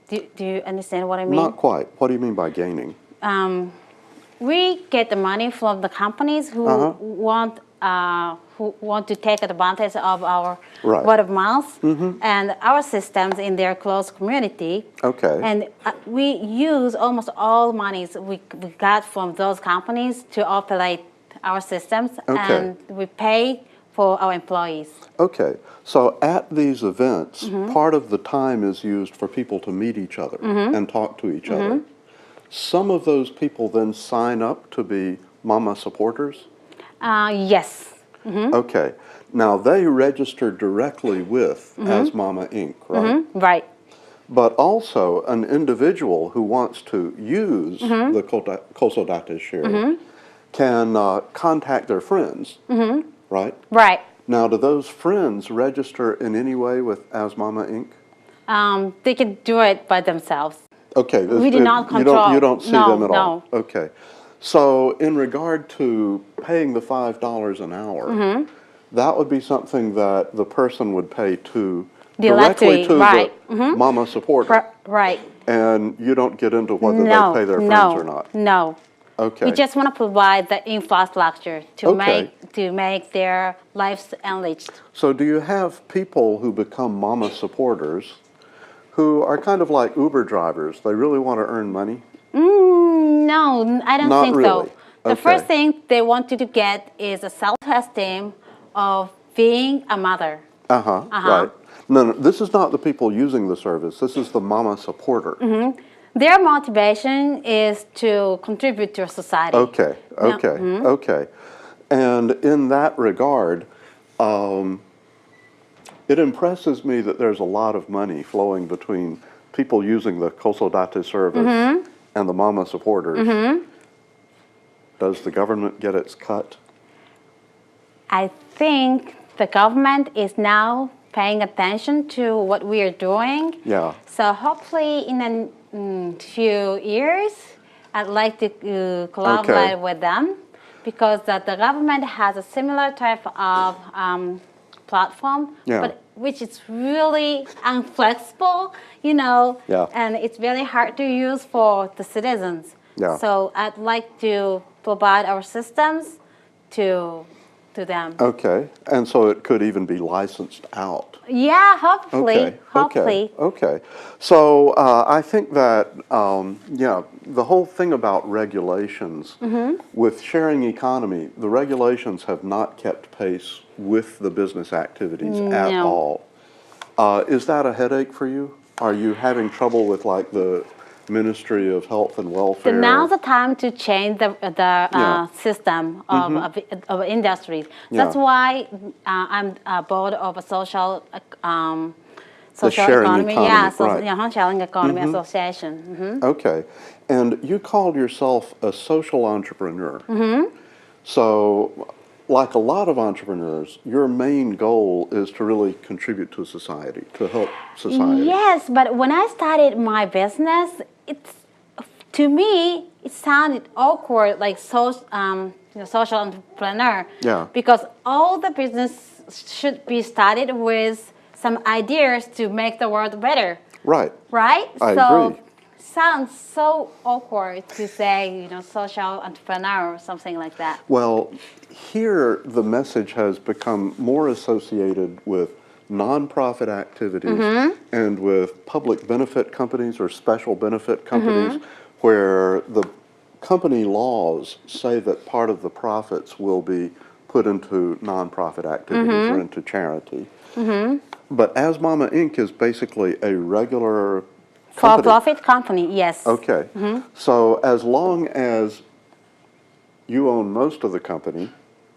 Do you understand what I mean? Not quite. What do you mean by gaining? We get the money from the companies who want to take advantage of our word of mouth and our systems in their close community. Okay. And we use almost all monies we got from those companies to operate our systems, and we pay for our employees. Okay. So at these events, part of the time is used for people to meet each other and talk to each other. Some of those people then sign up to be Mama supporters? Yes. Okay. Now, they register directly with AsMama Inc., right? Right. But also, an individual who wants to use the Kosodate share can contact their friends, right? Right. Now, do those friends register in any way with AsMama Inc.? They can do it by themselves. Okay. We do not control. You don't see them at all? No. Okay. So in regard to paying the $5 an hour, that would be something that the person would pay to directly to right. the mama supporter. Right. And you don't get into whether they pay their friends or not. No. Okay. We just want to provide the infrastructure to Okay. make their lives enriched. So do you have people who become mama supporters who are kind of like Uber drivers? They really want to earn money? No, I don't Not think really. so. The Okay. first thing they want you to get is a self-esteem of being a mother. Right. No, this is not the people using the service. This is the mama supporter. Their motivation is to contribute to society. Okay, okay, okay. And in that regard, it impresses me that there's a lot of money flowing between people using the Kosodate service and the mama supporters. Does the government get its cut? I think the government is now paying attention to what we are doing. Yeah. So hopefully in a few years, I'd like to collaborate with them because the government has a similar type of platform, but which is really inflexible, you know, and it's very hard to use for the citizens. So I'd like to provide our systems to them. Okay, and so it could even be licensed out. Yeah, hopefully. Okay. So I think that, the whole thing about regulations, with sharing economy, the regulations have not kept pace with the business activities at all. Is that a headache for you? Are you having trouble with like the Ministry of Health and Welfare? So now's the time to change the system of industries. That's why I'm board of a social economy. Sharing Economy Association. Okay, and you called yourself a social entrepreneur. So, like a lot of entrepreneurs, your main goal is to really contribute to society, to help society. Yes, but when I started my business, to me it sounded awkward, like social entrepreneur. Because all the business should be started with some ideas to make the world better. Right. I agree. Sounds so awkward to say, social entrepreneur or something like that. Well, here the message has become more associated with nonprofit activities and with public benefit companies or special benefit companies where the company laws say that part of the profits will be put into nonprofit activities or into charity. But AsMama Inc. is basically a regular for-profit company, yes. Okay. So as long as you own most of the company,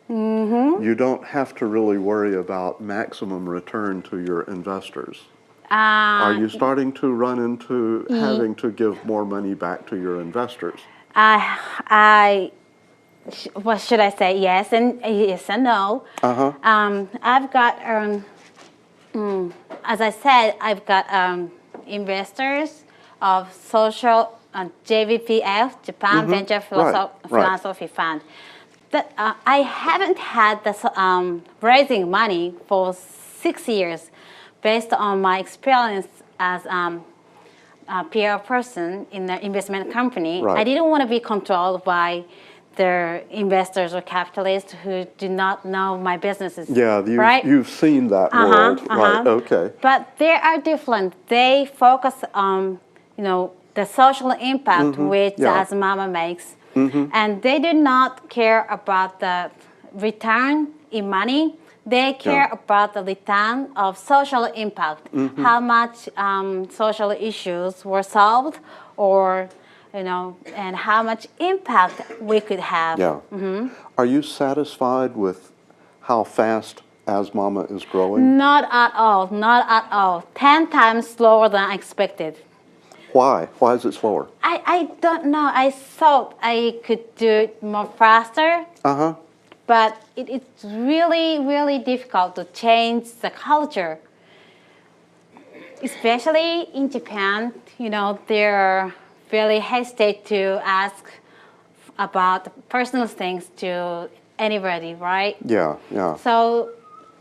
you don't have to really worry about maximum return to your investors. Are you starting to run into having to give more money back to your investors? What should I say? Yes and no. I've got, as I said, I've got investors of social JVPF, Japan Venture Philanthropy Fund. That I haven't had this raising money for 6 years, based on my experience as a PR person in the investment company. I didn't want to be controlled by the investors or capitalists who do not know my businesses. You've seen that world, right? Okay. But they are different. They focus on, the social impact which AsMama makes. And they do not care about the return in money. They care about the return of social impact, how much social issues were solved, or and how much impact we could have. Are you satisfied with how fast AsMama is growing? Not at all. 10 times slower than I expected. Why? Why is it slower? I don't know. I thought I could do it more faster. But it's really, really difficult to change the culture. Especially in Japan, they're really hesitate to ask about personal things to anybody, right? Yeah. So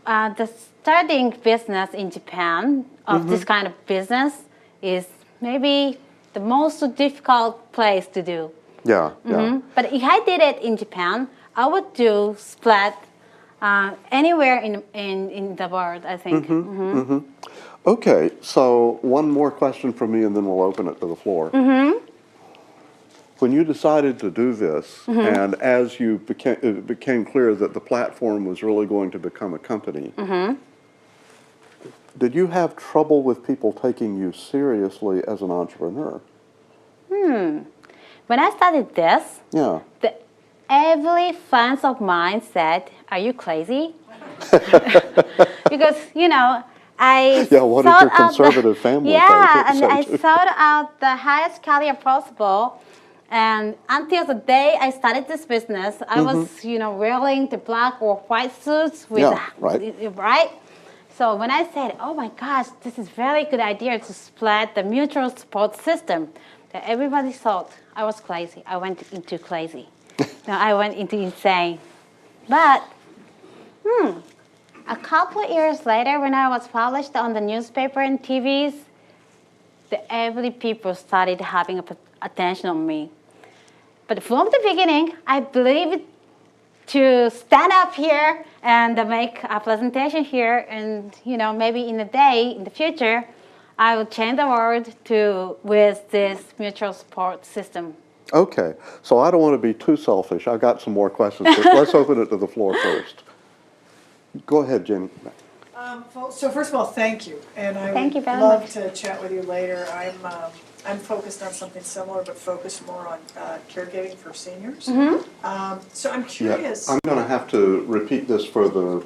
the starting business in Japan of this kind of business is maybe the most difficult place to do. Yeah, yeah. But if I did it in Japan, I would do split anywhere in the world, I think. Okay, so one more question from me and then we'll open it to the floor. When you decided to do this, and as it became clear that the platform was really going to become a company, did you have trouble with people taking you seriously as an entrepreneur? When I started this, Yeah. every friend of mine said, "Are you crazy?" Because, I Yeah, what did your conservative family say? And I sought out the highest career possible. And until the day I started this business, I was, wearing the black or white suits with, right? So when I said, "Oh my gosh, this is very good idea to split the mutual support system," that everybody thought I was crazy. I went into crazy. I went into insane. But, a couple of years later, when I was published on the newspaper and TVs, every people started having attention on me. But from the beginning, I believed to stand up here and make a presentation here, and maybe in the future, I will change the world with this mutual support system. Okay, so I don't want to be too selfish. I've got some more questions, but let's open it to the floor first. Go ahead, Jenny. So first of all, thank you, and I Thank you would very love much. to chat with you later. I'm focused on something similar, but focused more on caregiving for seniors. So I'm curious. I'm going to have to repeat this for the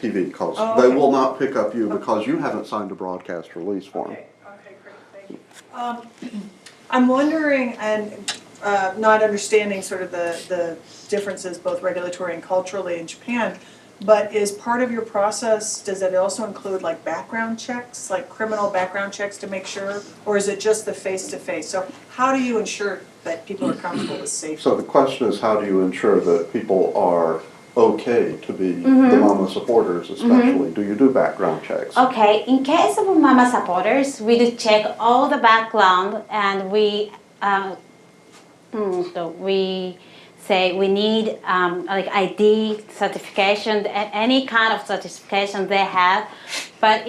TV because Oh, they okay. will not pick up you because you haven't signed a broadcast release form. Okay, great, thank you. I'm wondering, and not understanding sort of the differences both regulatory and culturally in Japan, but is part of your process, does it also include like background checks, like criminal background checks to make sure, or is it just the face-to-face? So how do you ensure that people are comfortable with safety? So the question is, how do you ensure that people are okay to be the mama supporters, especially? Do you do background checks? Okay, in case of mama supporters, we do check all the background, and we say we need like ID certification, any kind of certification they have, but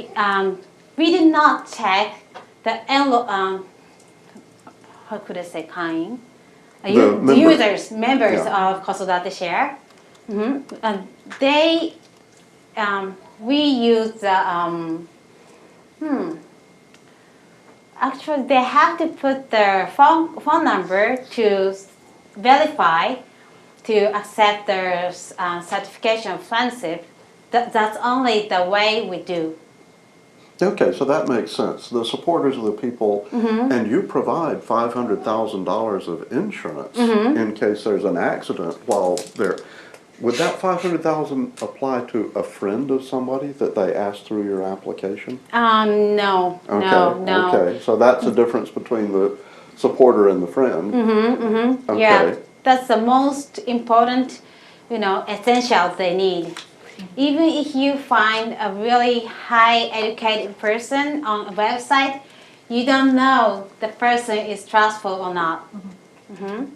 we do not check the how could I say kind? The users, members of Kosodatte Share. And we use the actually they have to put their phone number to verify to accept their certification of friendship. That's only the way we do. Okay, so that makes sense. The supporters are the people, and you provide $500,000 of insurance in case there's an accident while they're. Would that $500,000 apply to a friend of somebody that they asked through your application? No, Okay, no. okay. So that's the difference between the supporter and the friend. Okay. Yeah, that's the most important, essential they need. Even if you find a really high educated person on a website, you don't know the person is trustful or not. Okay,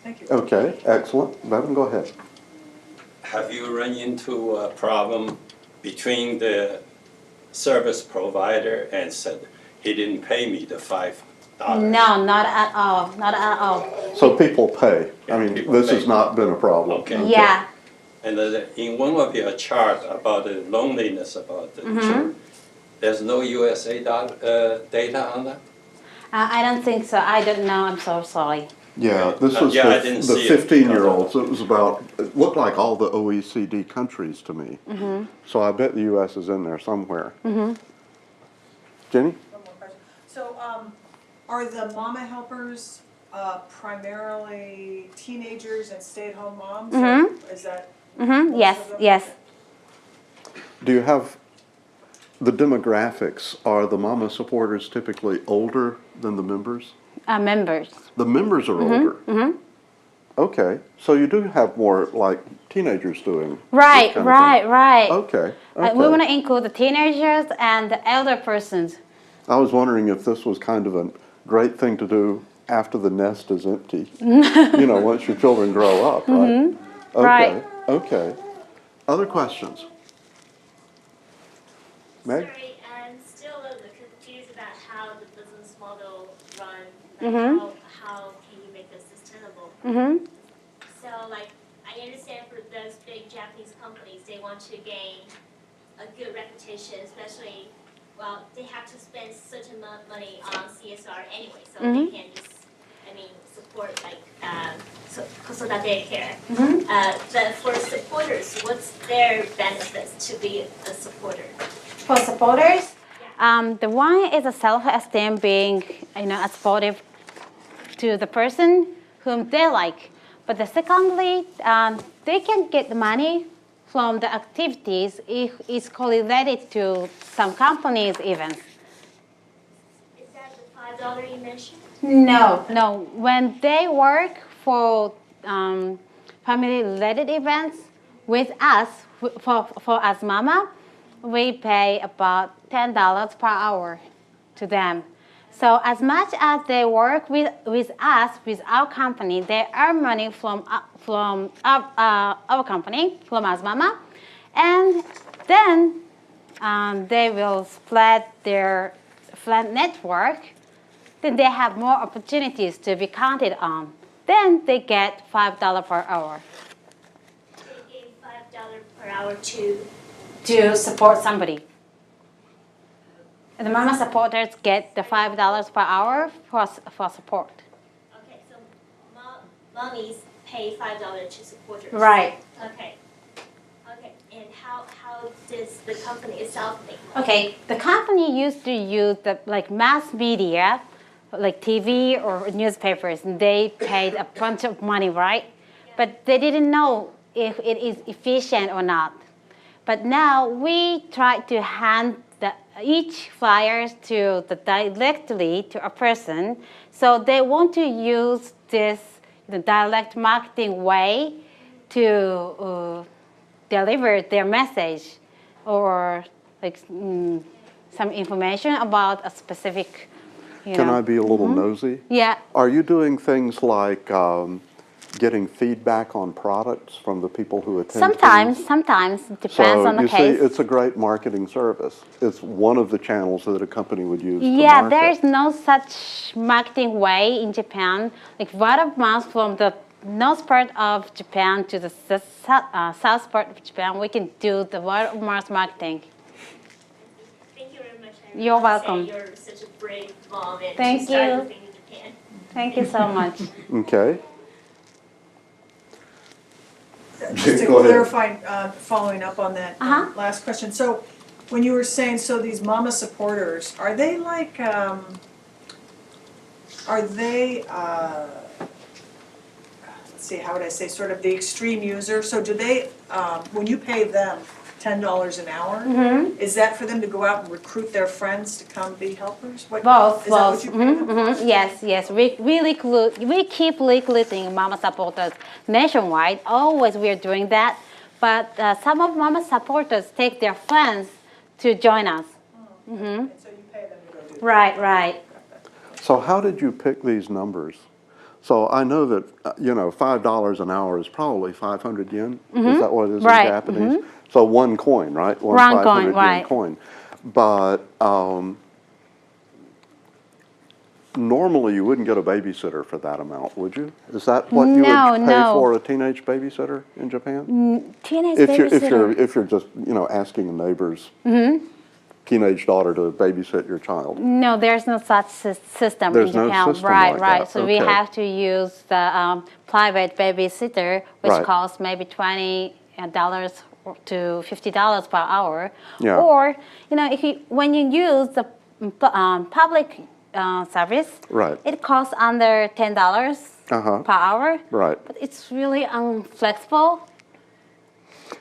thank you. Okay, excellent. Bevan, go ahead. Have you run into a problem between the service provider and said he didn't pay me the $5? No, not at all. Not at all. So people pay. I mean, People this pay. has not been a problem. Okay. Yeah. And in one of your chart about the loneliness about the children, there's no USA data on that? I don't think so. I don't know. I'm so sorry. Yeah, this was I didn't the see it. 15-year-olds. It was about, it looked like all the OECD countries to me. So I bet the U.S. is in there somewhere. Jenny? One more question. So, are the mama helpers primarily teenagers and stay-at-home moms? Or is that? Yes, yes. Do you have the demographics? Are the mama supporters typically older than the members? Members. The members are older. Okay, so you do have more like teenagers doing this Right, kind of right, thing. right. Okay, We okay. want to include the teenagers and the elder persons. I was wondering if this was kind of a great thing to do after the nest is empty. You know, once your children grow up, right? Okay, Right. okay. Other questions? Meg? Sorry, I'm still a little confused about how the business model run. How can you make it sustainable? Mm-hmm. So, like, I understand for those big Japanese companies, they want to gain a good reputation, especially, well, they have to spend such amount of money on CSR anyway, so they can just, support like so that they care. But for supporters, what's their benefits to be a supporter? For supporters, the one is a self-esteem, being supportive to the person whom they like. But the secondly, they can get the money from the activities if it's correlated to some companies' events. Is that the $5 you mentioned? No. When they work for family-related events with us, for AsMama, we pay about $10 per hour to them. So as much as they work with us, with our company, they earn money from our company, from AsMama, and then they will spread their network. Then they have more opportunities to be counted on. Then they get $5 per hour. They gave $5 per hour to support somebody. And the mama supporters get the $5 per hour for support. Okay, so mommies pay $5 to supporters. Right. Okay. And how does the company itself make money? Okay, the company used to use the mass media, like TV or newspapers, and they paid a bunch of money, right? Yeah. But they didn't know if it is efficient or not. But now we try to hand each flyers directly to a person, so they want to use the direct marketing way to deliver their message or some information about a specific. Can I be a little nosy? Yeah. Are you doing things like getting feedback on products from the people who attend? Sometimes it depends on the case. So you see, it's a great marketing service. It's one of the channels that a company would use to Yeah, market. there's no such marketing way in Japan. Like word of mouth from the north part of Japan to the south part of Japan, we can do the word of mouth marketing. Thank you very much. You're welcome. You're such a brave mom and Thank to start you. living in Japan. Thank you so much. Okay. Just to Go ahead. clarify, following up on that last question. So when you were saying, so these mama supporters, are they like, let's see, how would I say, sort of the extreme user? So do they, when you pay them $10 an hour, is that for them to go out and recruit their friends to come be helpers? Both. Is that what you pay them for? Yes. We keep recruiting mama supporters nationwide. Always we are doing that. But some of mama supporters take their friends to join us. And so you pay them to go do that? Right. So how did you pick these numbers? So I know that, $5 an hour is probably 500 yen. Is that what it is Right. in Japanese? So one coin, right? One One 500 coin, right. yen coin. But normally you wouldn't get a babysitter for that amount, would you? Is that what you would pay No. for a teenage babysitter in Japan? Teenage If you're just, asking a neighbor's teenage daughter to babysit your child. No, there's no such system There's in no Japan. system Right. like that. So we Okay. have to use the private babysitter, which Right. costs maybe $20 to $50 per hour. Yeah. Or when you use the public service, Right. it costs under $10 per hour. Right. But it's really unflexible.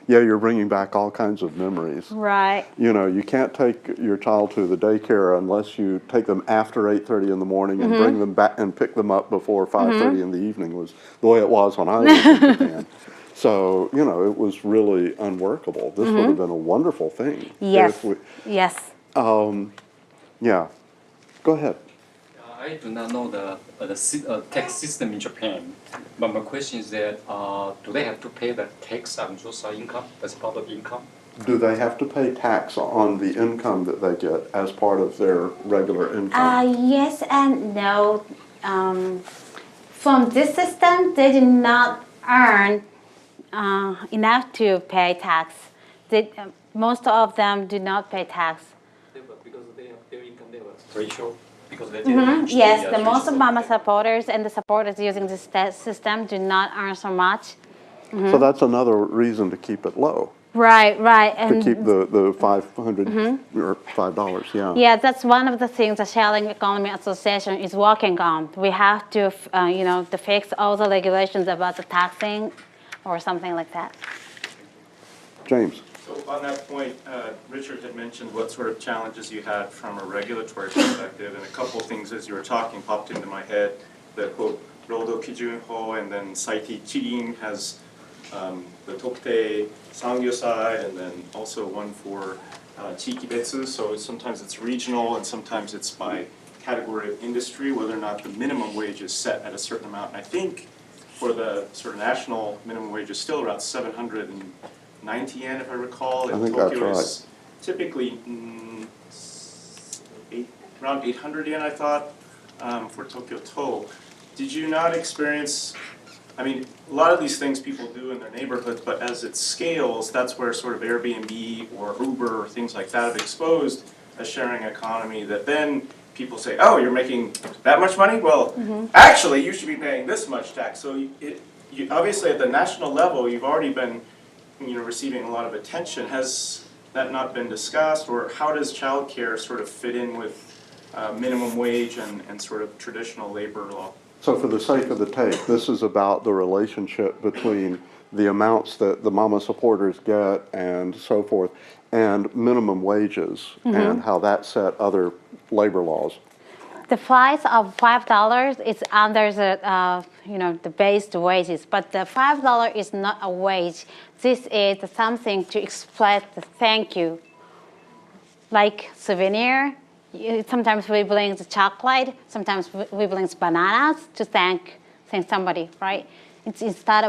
Yeah, you're bringing back all kinds of memories. Right. You know, you can't take your child to the daycare unless you take them after 8:30 in the morning and bring them back and pick them up before 5:30 in the evening was the way it was when I was in Japan. So, you know, it was really unworkable. This would have been a wonderful thing. Yes. If we, Yes. yeah. Go ahead. I do not know the tax system in Japan, but my question is that do they have to pay the tax on those income as part of income? Do they have to pay tax on the income that they get as part of their regular income? Yes and no. From this system, they did not earn enough to pay tax. Most of them do not pay tax. Because they have their income level ratio. Because they Yes, the most of Mama supporters and the supporters using this system do not earn so much. So that's another reason to keep it low. Right, right. To And keep the 500 or $5, yeah. yeah, that's one of the things the Sharing Economy Association is working on. We have to, to fix all the regulations about the taxing or something like that. James. So on that point, Richard had mentioned what sort of challenges you had from a regulatory perspective, and a couple of things as you were talking popped into my head. The quote, Rodo Kijunho, and then Saiti Chirin has the Tokte Sangyosai, and then also one for Chikibetsu. So sometimes it's regional, and sometimes it's by category of industry, whether or not the minimum wage is set at a certain amount. And I think for the sort of national minimum wage is still around 790 yen, if I recall. I In think Tokyo that's is typically around 800 yen, I thought, for Tokyo Toll. Did you not experience, I mean, a lot of these things people do in their neighborhoods, but as it scales, that's where sort of Airbnb or Uber or things like that have exposed a sharing economy that then people say, oh, you're making that much money? Well, actually, you should be paying this much tax. So you obviously at the national level, you've already been receiving a lot of attention. Has that not been discussed, or how does childcare sort of fit in with minimum wage and sort of traditional labor law? So for the sake of the tape, this is about the relationship between the amounts that the mama supporters get and so forth, and minimum wages, and how that set other labor laws. The price of $5 is under the the base wages, but the $5 is not a wage. This is something to express the thank you, like souvenir. Sometimes we bring the chocolate. Sometimes we bring bananas to thank somebody, right? It's instead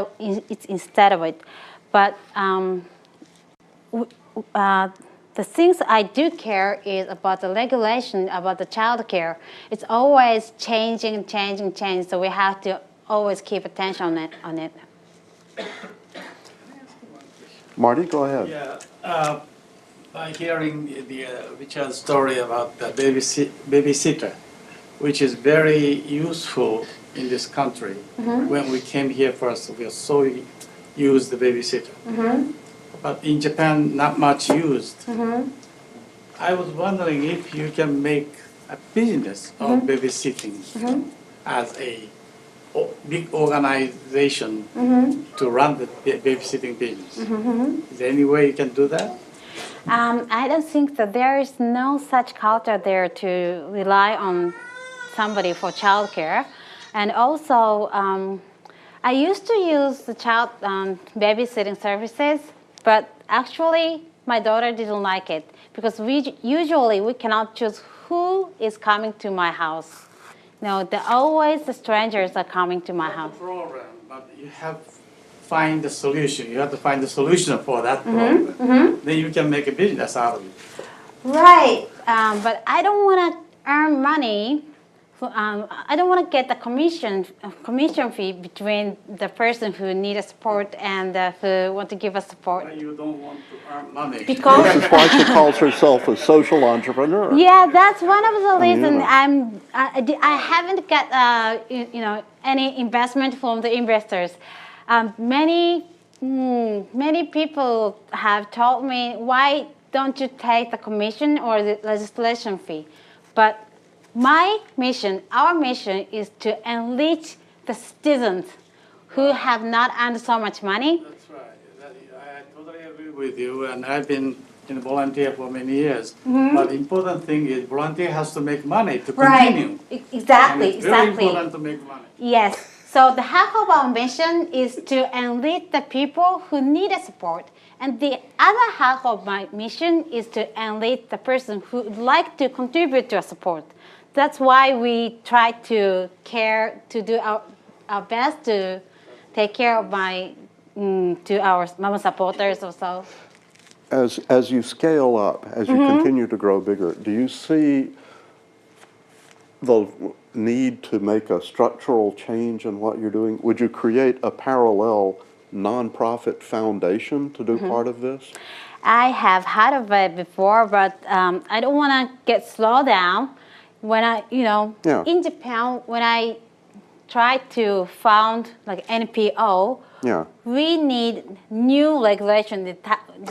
of it, but the things I do care is about the regulation, about the child care. It's always changing. So we have to always keep attention on it. Marty, go ahead. Yeah, by hearing Richard's story about the babysitter, which is very useful in this country. When we came here first, we so used the babysitter. But in Japan, not much used. I was wondering if you can make a business of babysitting as a big organization to run the babysitting business. Is there any way you can do that? I don't think that there is no such culture there to rely on somebody for childcare. And also, I used to use the child babysitting services, but actually my daughter didn't like it because we cannot choose who is coming to my house. No, always the strangers are coming to my house. That's the problem, but you have to find the solution. You have to find the solution for that problem. Then you can make a business out of it. Right, but I don't want to earn money. I don't want to get the commission fee between the person who needs support and who want to give us support. Why you don't want to earn money? Because This is why she calls herself a social entrepreneur. yeah, that's one of the mean, reasons you know. I haven't got any investment from the investors. Many people have told me, why don't you take the commission or the registration fee? But our mission is to enrich the students who have not earned so much money. That's right. I totally with you, and I've been in volunteer for many years. But the important thing is volunteer has to make money to continue. Exactly, And it's very exactly. important to make money. Yes. So the half of our mission is to enrich the people who need a support. And the other half of my mission is to enrich the person who would like to contribute to a support. That's why we try to do our best to take care of to our mama supporters also. As you scale up, as you continue to grow bigger, do you see the need to make a structural change in what you're doing? Would you create a parallel nonprofit foundation to do part of this? I have heard of it before, but I don't want to get slowed down. When in Japan, when I try to found like NPO, we need new regulation.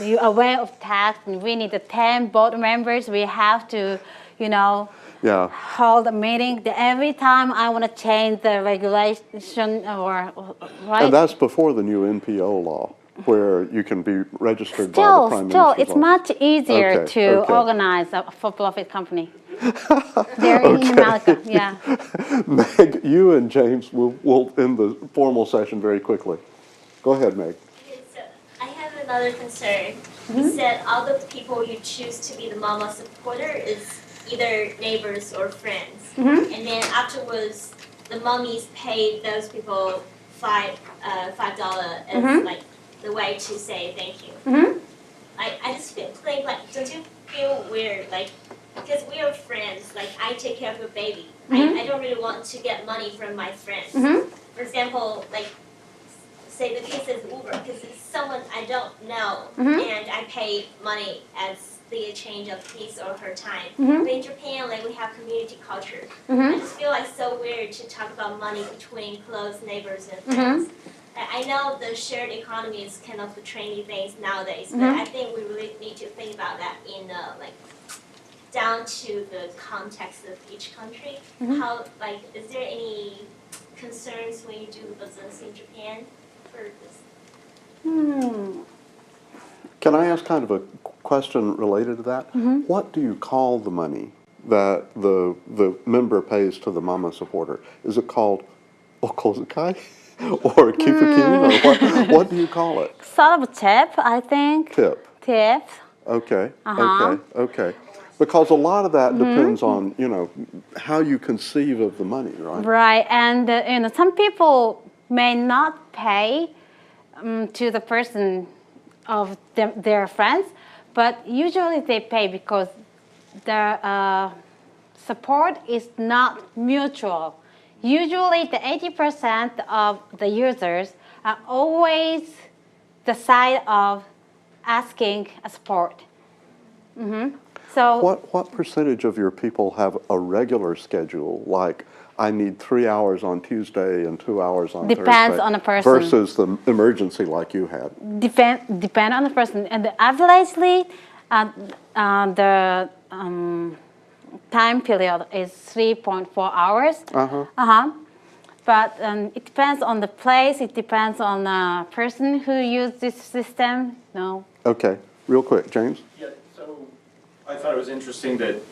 You're aware of tax, and we need the 10 board members. We have to, hold a meeting. Every time I want to change the regulation right? And that's before the new NPO law, where you can be registered by the Prime Minister's office. It's much easier to organize a for-profit company. They're in America, yeah. Meg, you and James will end the formal session very quickly. Go ahead, Meg. Okay, so I have another concern. You said all the people you choose to be the mama supporter is either neighbors or friends. And then afterwards, the mummies pay those people $5 as like the way to say thank you. I just think like, don't you feel weird? Like, because we are friends, like I take care of a baby. I don't really want to get money from my friends. For example, like say the case is Uber, because it's someone I don't know, and I pay money as the exchange of his or her time. But in Japan, like we have community culture. I just feel like so weird to talk about money between close neighbors and friends. I know the shared economy is kind of the trendy things nowadays, but I think we really need to think about that in like down to the context of each country. How is there any concerns when you do business in Japan for this? Can I ask kind of a question related to that? What do you call the money that the member pays to the mama supporter? Is it called okozukai or kifukin, or what do you call it? Sort of tip, I think. Tip. Okay. Okay. Because a lot of that depends on how you conceive of the money, right? Right, and some people may not pay to the person of their friends, but usually they pay because their support is not mutual. Usually the 80% of the users are always the side of asking a support. So what percentage of your people have a regular schedule, like I need 3 hours on Tuesday and 2 hours on Depends Thursday, on the person. versus the emergency like you had? Depend on the person. And averagely, the time period is 3.4 hours. But it depends on the place. It depends on the person who uses this system. No. Okay, real quick, James. Yeah, so I thought it was interesting that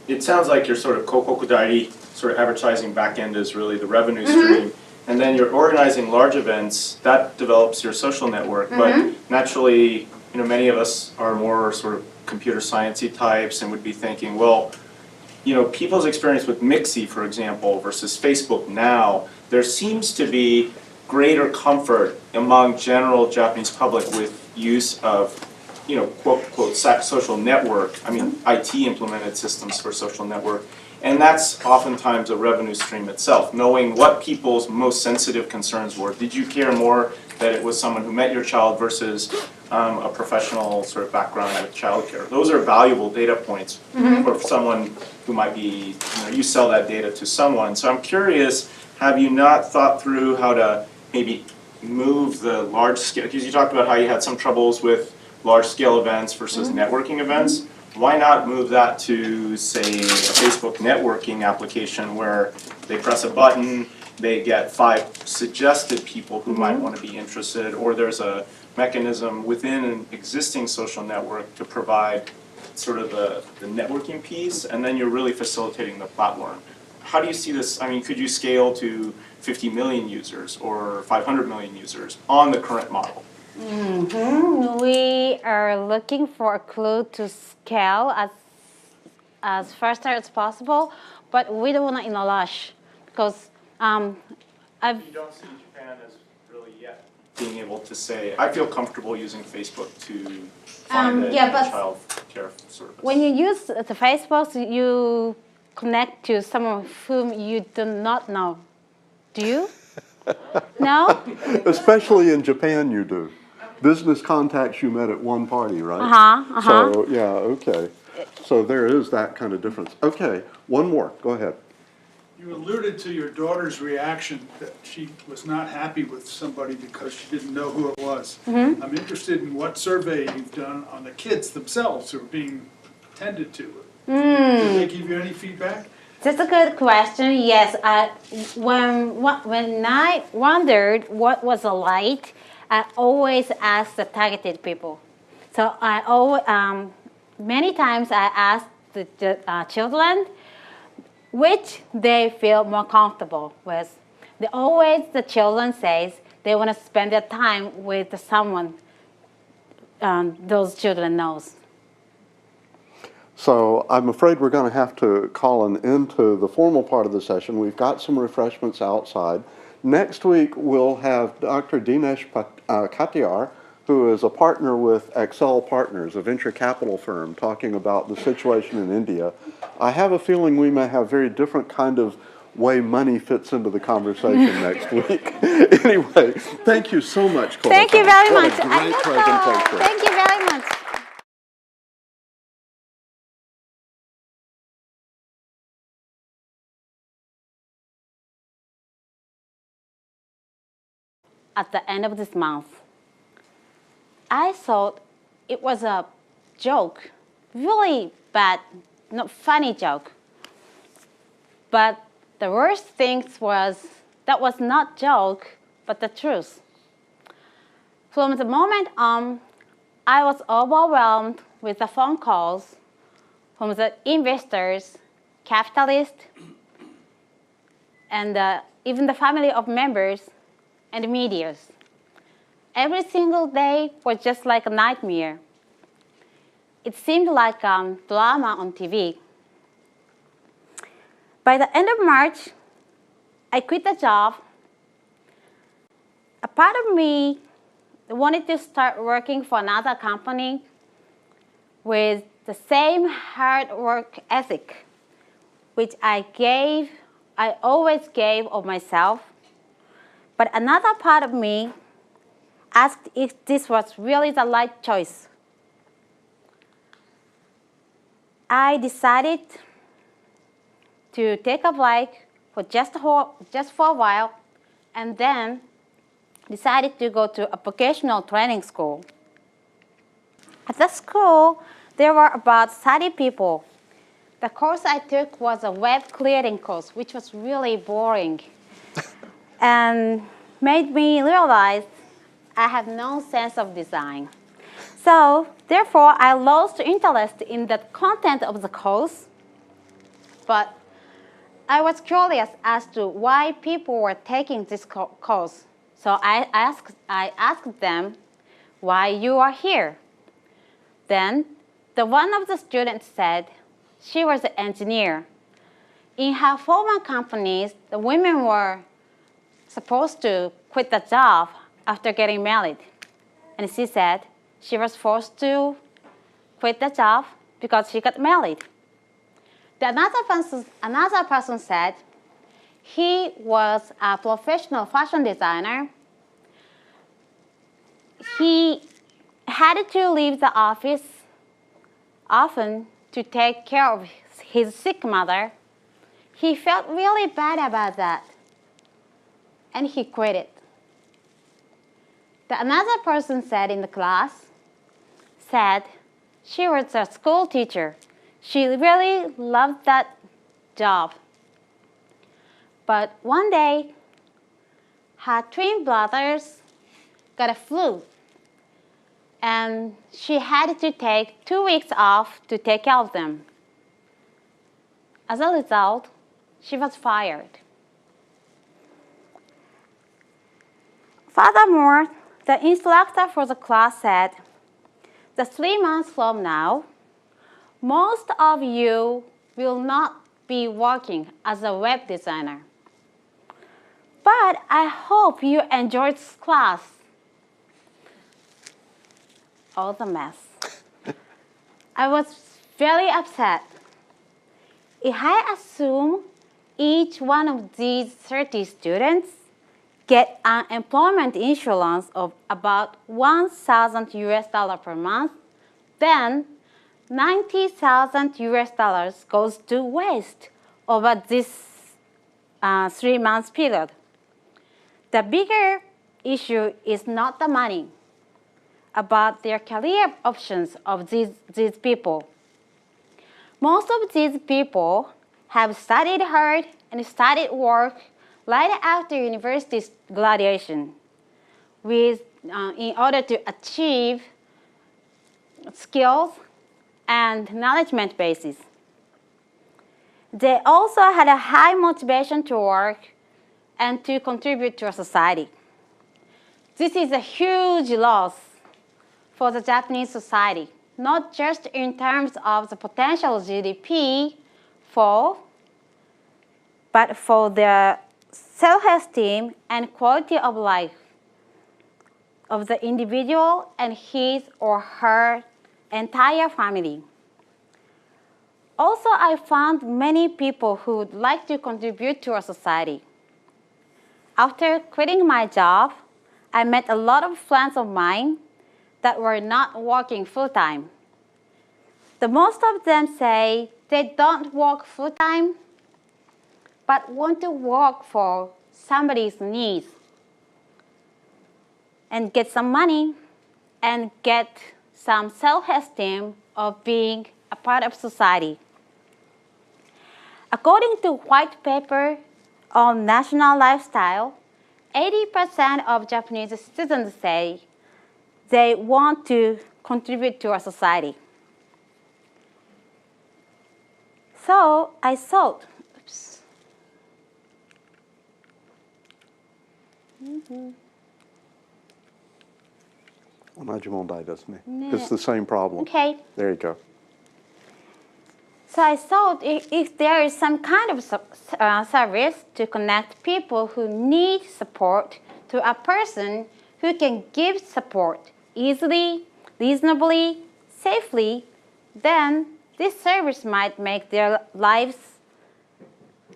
it sounds like your sort of kokoku dairi sort of advertising back end is really the revenue stream. And then you're organizing large events, that develops your social network. But naturally, many of us are more sort of computer sciencey types and would be thinking, well, people's experience with Mixi, for example, versus Facebook now, there seems to be greater comfort among general Japanese public with use of, quote, quote, social network. I mean, IT implemented systems for social network. And that's oftentimes a revenue stream itself, knowing what people's most sensitive concerns were. Did you care more that it was someone who met your child versus a professional sort of background with childcare? Those are valuable data points for someone who might be, you sell that data to someone. So I'm curious, have you not thought through how to maybe move the large scale, because you talked about how you had some troubles with large scale events versus networking events. Why not move that to, say, a Facebook networking application where they press a button, they get 5 suggested people who might want to be interested, or there's a mechanism within an existing social network to provide sort of the networking piece, and then you're really facilitating the platform. How do you see this? I mean, could you scale to 50 million users or 500 million users on the current model? We are looking for a clue to scale as faster as possible, but we don't want to in a rush because You don't see Japan as really yet being able to say, I feel comfortable using Facebook to find a child care service. when you use the Facebook, you connect to someone whom you do not know. Do you? No? Especially in Japan, you do. Business contacts you met at one party, right? So, yeah, okay. So there is that kind of difference. Okay, one more. Go ahead. You alluded to your daughter's reaction that she was not happy with somebody because she didn't know who it was. I'm interested in what survey you've done on the kids themselves who are being tended to. Did they give you any feedback? That's a good question. Yes, when I wondered what was a light, I always asked the targeted people. So I always, many times I asked the children which they feel more comfortable with. The children says they want to spend their time with someone those children knows. So I'm afraid we're going to have to call an end to the formal part of the session. We've got some refreshments outside. Next week, we'll have Dr. Dinesh Katiyar, who is a partner with Excel Partners, a venture capital firm, talking about the situation in India. I have a feeling we may have very different kind of way money fits into the conversation next week. Anyway, thank you so much, Koda. Thank you very What much. a great presentation. Thank you very much. At the end of this month, I thought it was a joke, really bad, not funny joke. But the worst thing was that was not joke, but the truth. From the moment on, I was overwhelmed with the phone calls from the investors, capitalists, and even the family of members and medias. Every single day was just like a nightmare. It seemed like drama on TV. By the end of March, I quit the job. A part of me wanted to start working for another company with the same hard work ethic, which I always gave of myself. But another part of me asked if this was really the right choice. I decided to take a break for just for a while, and then decided to go to a vocational training school. At the school, there were about 30 people. The course I took was a web clearing course, which was really boring and made me realize I have no sense of design. So, therefore, I lost interest in the content of the course, but I was curious as to why people were taking this course. So I asked them why you are here. Then one of the students said she was an engineer. In her former companies, the women were supposed to quit the job after getting married. And she said she was forced to quit the job because she got married. Another person said he was a professional fashion designer. He had to leave the office often to take care of his sick mother. He felt really bad about that, and he quit it. Another person said in the class, said she was a school teacher. She really loved that job. But one day, her twin brothers got a flu, and she had to take 2 weeks off to take care of them. As a result, she was fired. Furthermore, the instructor for the class said, that 3 months from now, most of you will not be working as a web designer. But I hope you enjoyed this class. All the mess. I was very upset. If I assume each one of these 30 students get unemployment insurance of about 1,000 US dollars per month, then 90,000 US dollars goes to waste over this 3 months period. The bigger issue is not the money, about their career options of these people. Most of these people have studied hard and started work right after university graduation in order to achieve skills and knowledge bases. They also had a high motivation to work and to contribute to our society. This is a huge loss for the Japanese society, not just in terms of the potential GDP fall, but for their self-esteem and quality of life of the individual and his or her entire family. Also, I found many people who would like to contribute to our society. After quitting my job, I met a lot of friends of mine that were not working full-time. The most of them say they don't work full-time, but want to work for somebody's needs and get some money and get some self-esteem of being a part of society. According to white paper on national lifestyle, 80% of Japanese citizens say they want to contribute to our society. So I thought, oops. It's the same problem. Okay. There you go. So I thought if there is some kind of service to connect people who need support to a person who can give support easily, reasonably, safely, then this service might make their lives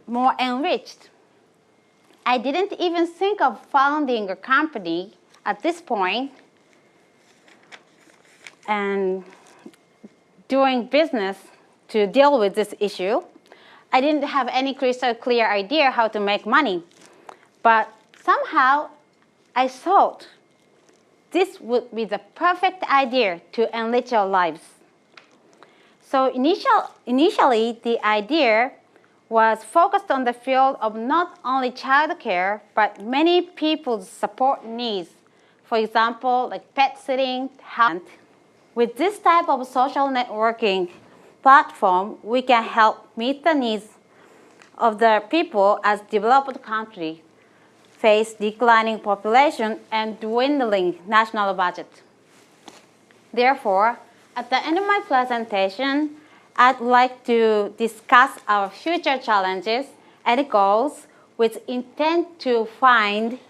more enriched. I didn't even think of founding a company at this point and doing business to deal with this issue. I didn't have any crystal clear idea how to make money, but somehow I thought this would be the perfect idea to enrich our lives. So initially, the idea was focused on the field of not only childcare, but many people's support needs. For example, like pet sitting, health. With this type of social networking platform, we can help meet the needs of the people as developed countries face declining population and dwindling national budget. Therefore, at the end of my presentation, I'd like to discuss our future challenges and goals with intent to find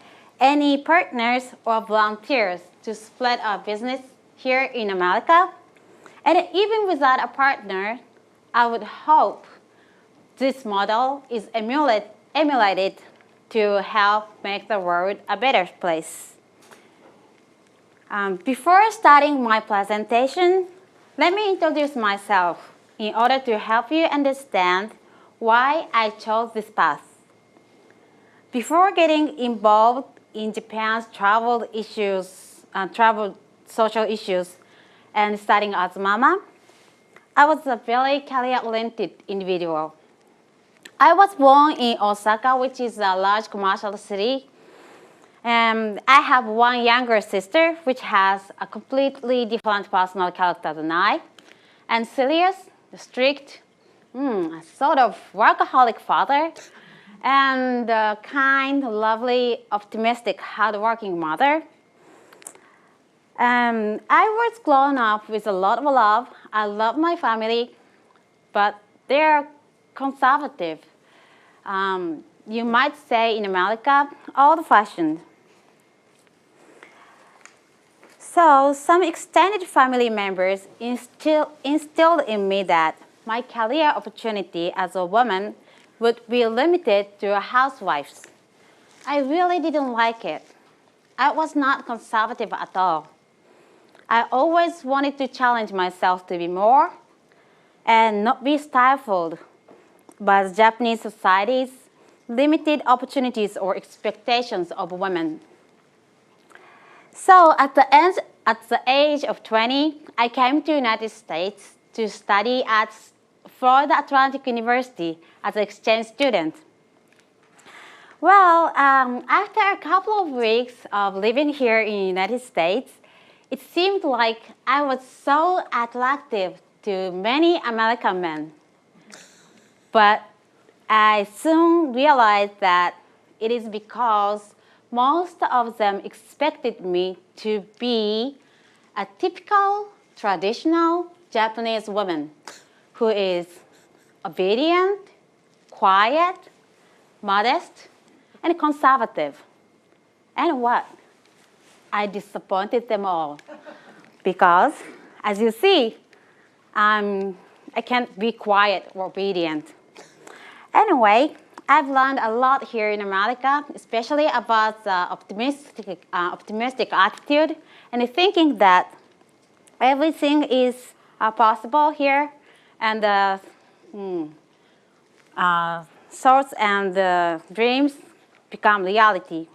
any partners or volunteers to spread our business here in America. And even without a partner, I would hope this model is emulated to help make the world a better place. Before starting my presentation, let me introduce myself in order to help you understand why I chose this path. Before getting involved in Japan's travel social issues and starting AsMama, I was a very career-oriented individual. I was born in Osaka, which is a large commercial city. I have one younger sister, which has a completely different personal character than I, and serious, strict, a sort of workaholic father, and a kind, lovely, optimistic, hardworking mother. I was grown up with a lot of love. I love my family, but they're conservative. You might say in America, old-fashioned. So some extended family members instilled in me that my career opportunity as a woman would be limited to housewives. I really didn't like it. I was not conservative at all. I always wanted to challenge myself to be more and not be stifled by the Japanese society's limited opportunities or expectations of women. So at the age of 20, I came to the United States to study at Florida Atlantic University as an exchange student. Well, after a couple of weeks of living here in the United States, it seemed like I was so attractive to many American men. But I soon realized that it is because most of them expected me to be a typical, traditional Japanese woman who is obedient, quiet, modest, and conservative. And what? I disappointed them all because, as you see, I can't be quiet or obedient. Anyway, I've learned a lot here in America, especially about the optimistic attitude and thinking that everything is possible here, and thoughts and dreams become reality.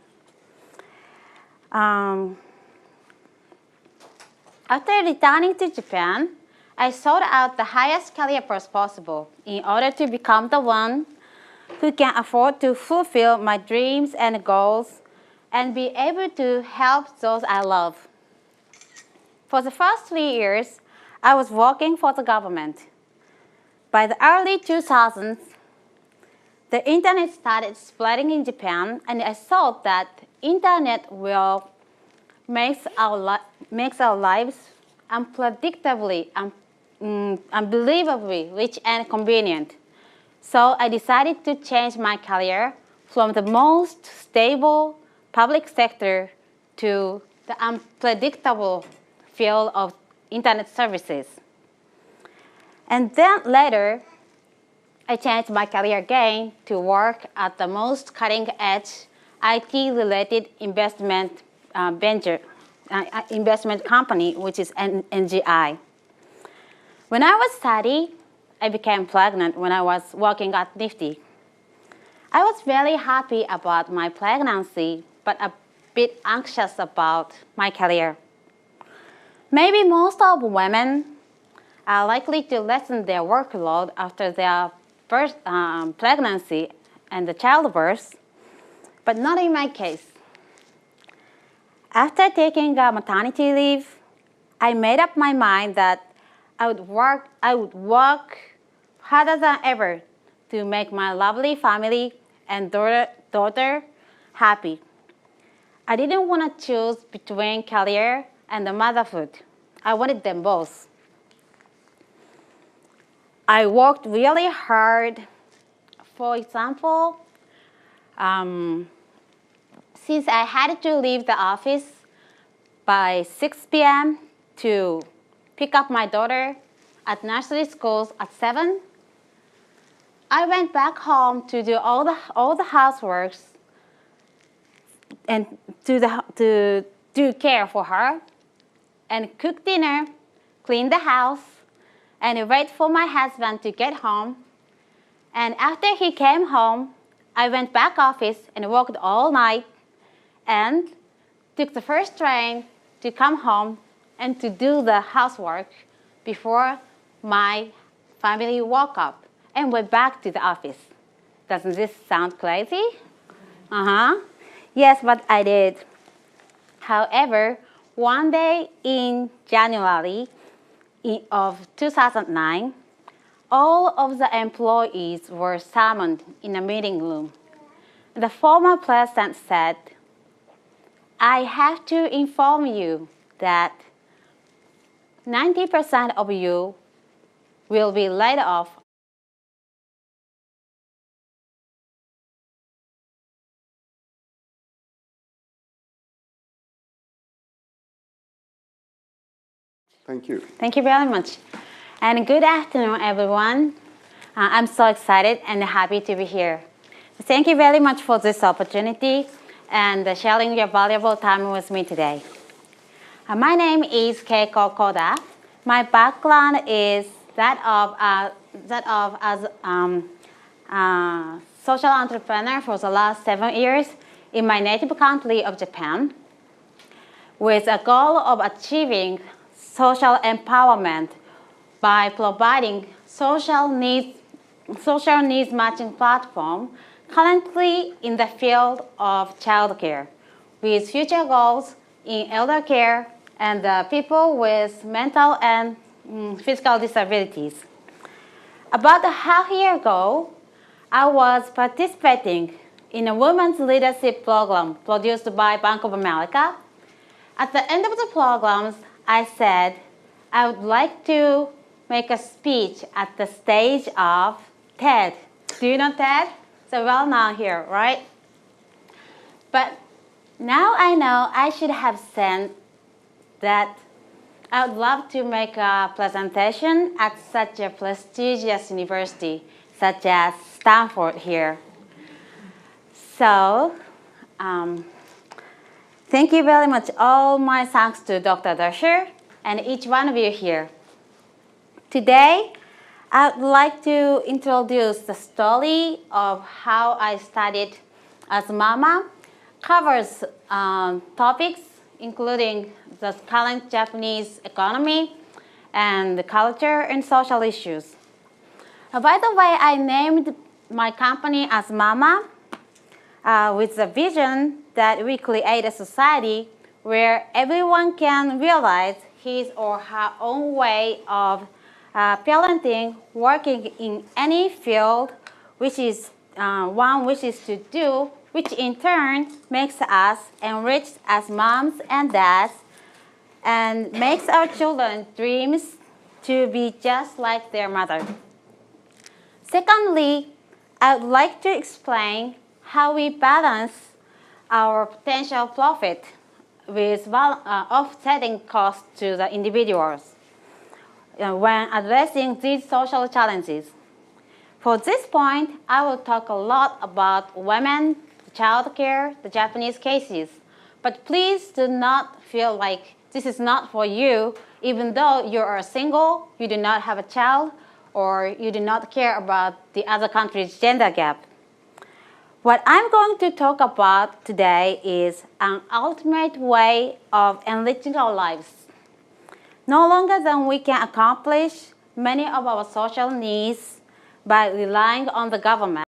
After returning to Japan, I sought out the highest career path possible in order to become the one who can afford to fulfill my dreams and goals and be able to help those I love. For the first 3 years, I was working for the government. By the early 2000s, the internet started spreading in Japan, and I thought that internet will make our lives unpredictably, unbelievably rich and convenient. So I decided to change my career from the most stable public sector to the unpredictable field of internet services. And then later, I changed my career again to work at the most cutting-edge IT-related investment investment company, which is NGI. When I was studying, I became pregnant when I was working at Nifty. I was very happy about my pregnancy, but a bit anxious about my career. Maybe most of women are likely to lessen their workload after their first pregnancy and the childbirth, but not in my case. After taking a maternity leave, I made up my mind that I would work harder than ever to make my lovely family and daughter happy. I didn't want to choose between career and the motherhood. I wanted them both. I worked really hard. For example, since I had to leave the office by 6 p.m. to pick up my daughter at nursery schools at 7, I went back home to do all the houseworks and to do care for her and cook dinner, clean the house, and wait for my husband to get home. And after he came home, I went back office and worked all night and took the first train to come home and to do the housework before my family woke up and went back to the office. Doesn't this sound crazy? Yes, but I did. However, one day in January of 2009, all of the employees were summoned in a meeting room. The former president said, "I have to inform you that 90% of you will be laid off." Thank you. Thank you very much. And good afternoon, everyone. I'm so excited and happy to be here. Thank you very much for this opportunity and sharing your valuable time with me today. My name is Keiko Koda. My background is that of as social entrepreneur for the last 7 years in my native country of Japan, with a goal of achieving social empowerment by providing social needs matching platform currently in the field of childcare, with future goals in elder care and people with mental and physical disabilities. About a half year ago, I was participating in a women's leadership program produced by Bank of America. At the end of the programs, I said I would like to make a speech at the stage of TED. Do you know TED? It's well known here, right? But now I know I should have said that I would love to make a presentation at such a prestigious university, such as Stanford here. So, thank you very much. All my thanks to Dr. Dasher and each one of you here. Today, I would like to introduce the story of how I studied AsMama. Covers topics including the current Japanese economy and the culture and social issues. By the way, I named my company AsMama with the vision that we create a society where everyone can realize his or her own way of parenting, working in any field which is one wishes to do, which in turn makes us enriched as moms and dads and makes our children dreams to be just like their mother. Secondly, I would like to explain how we balance our potential profit with offsetting costs to the individuals when addressing these social challenges. For this point, I will talk a lot about women, childcare, the Japanese cases. But please do not feel like this is not for you, even though you are single, you do not have a child, or you do not care about the other country's gender gap. What I'm going to talk about today is an ultimate way of enriching our lives. No longer than we can accomplish many of our social needs by relying on the government.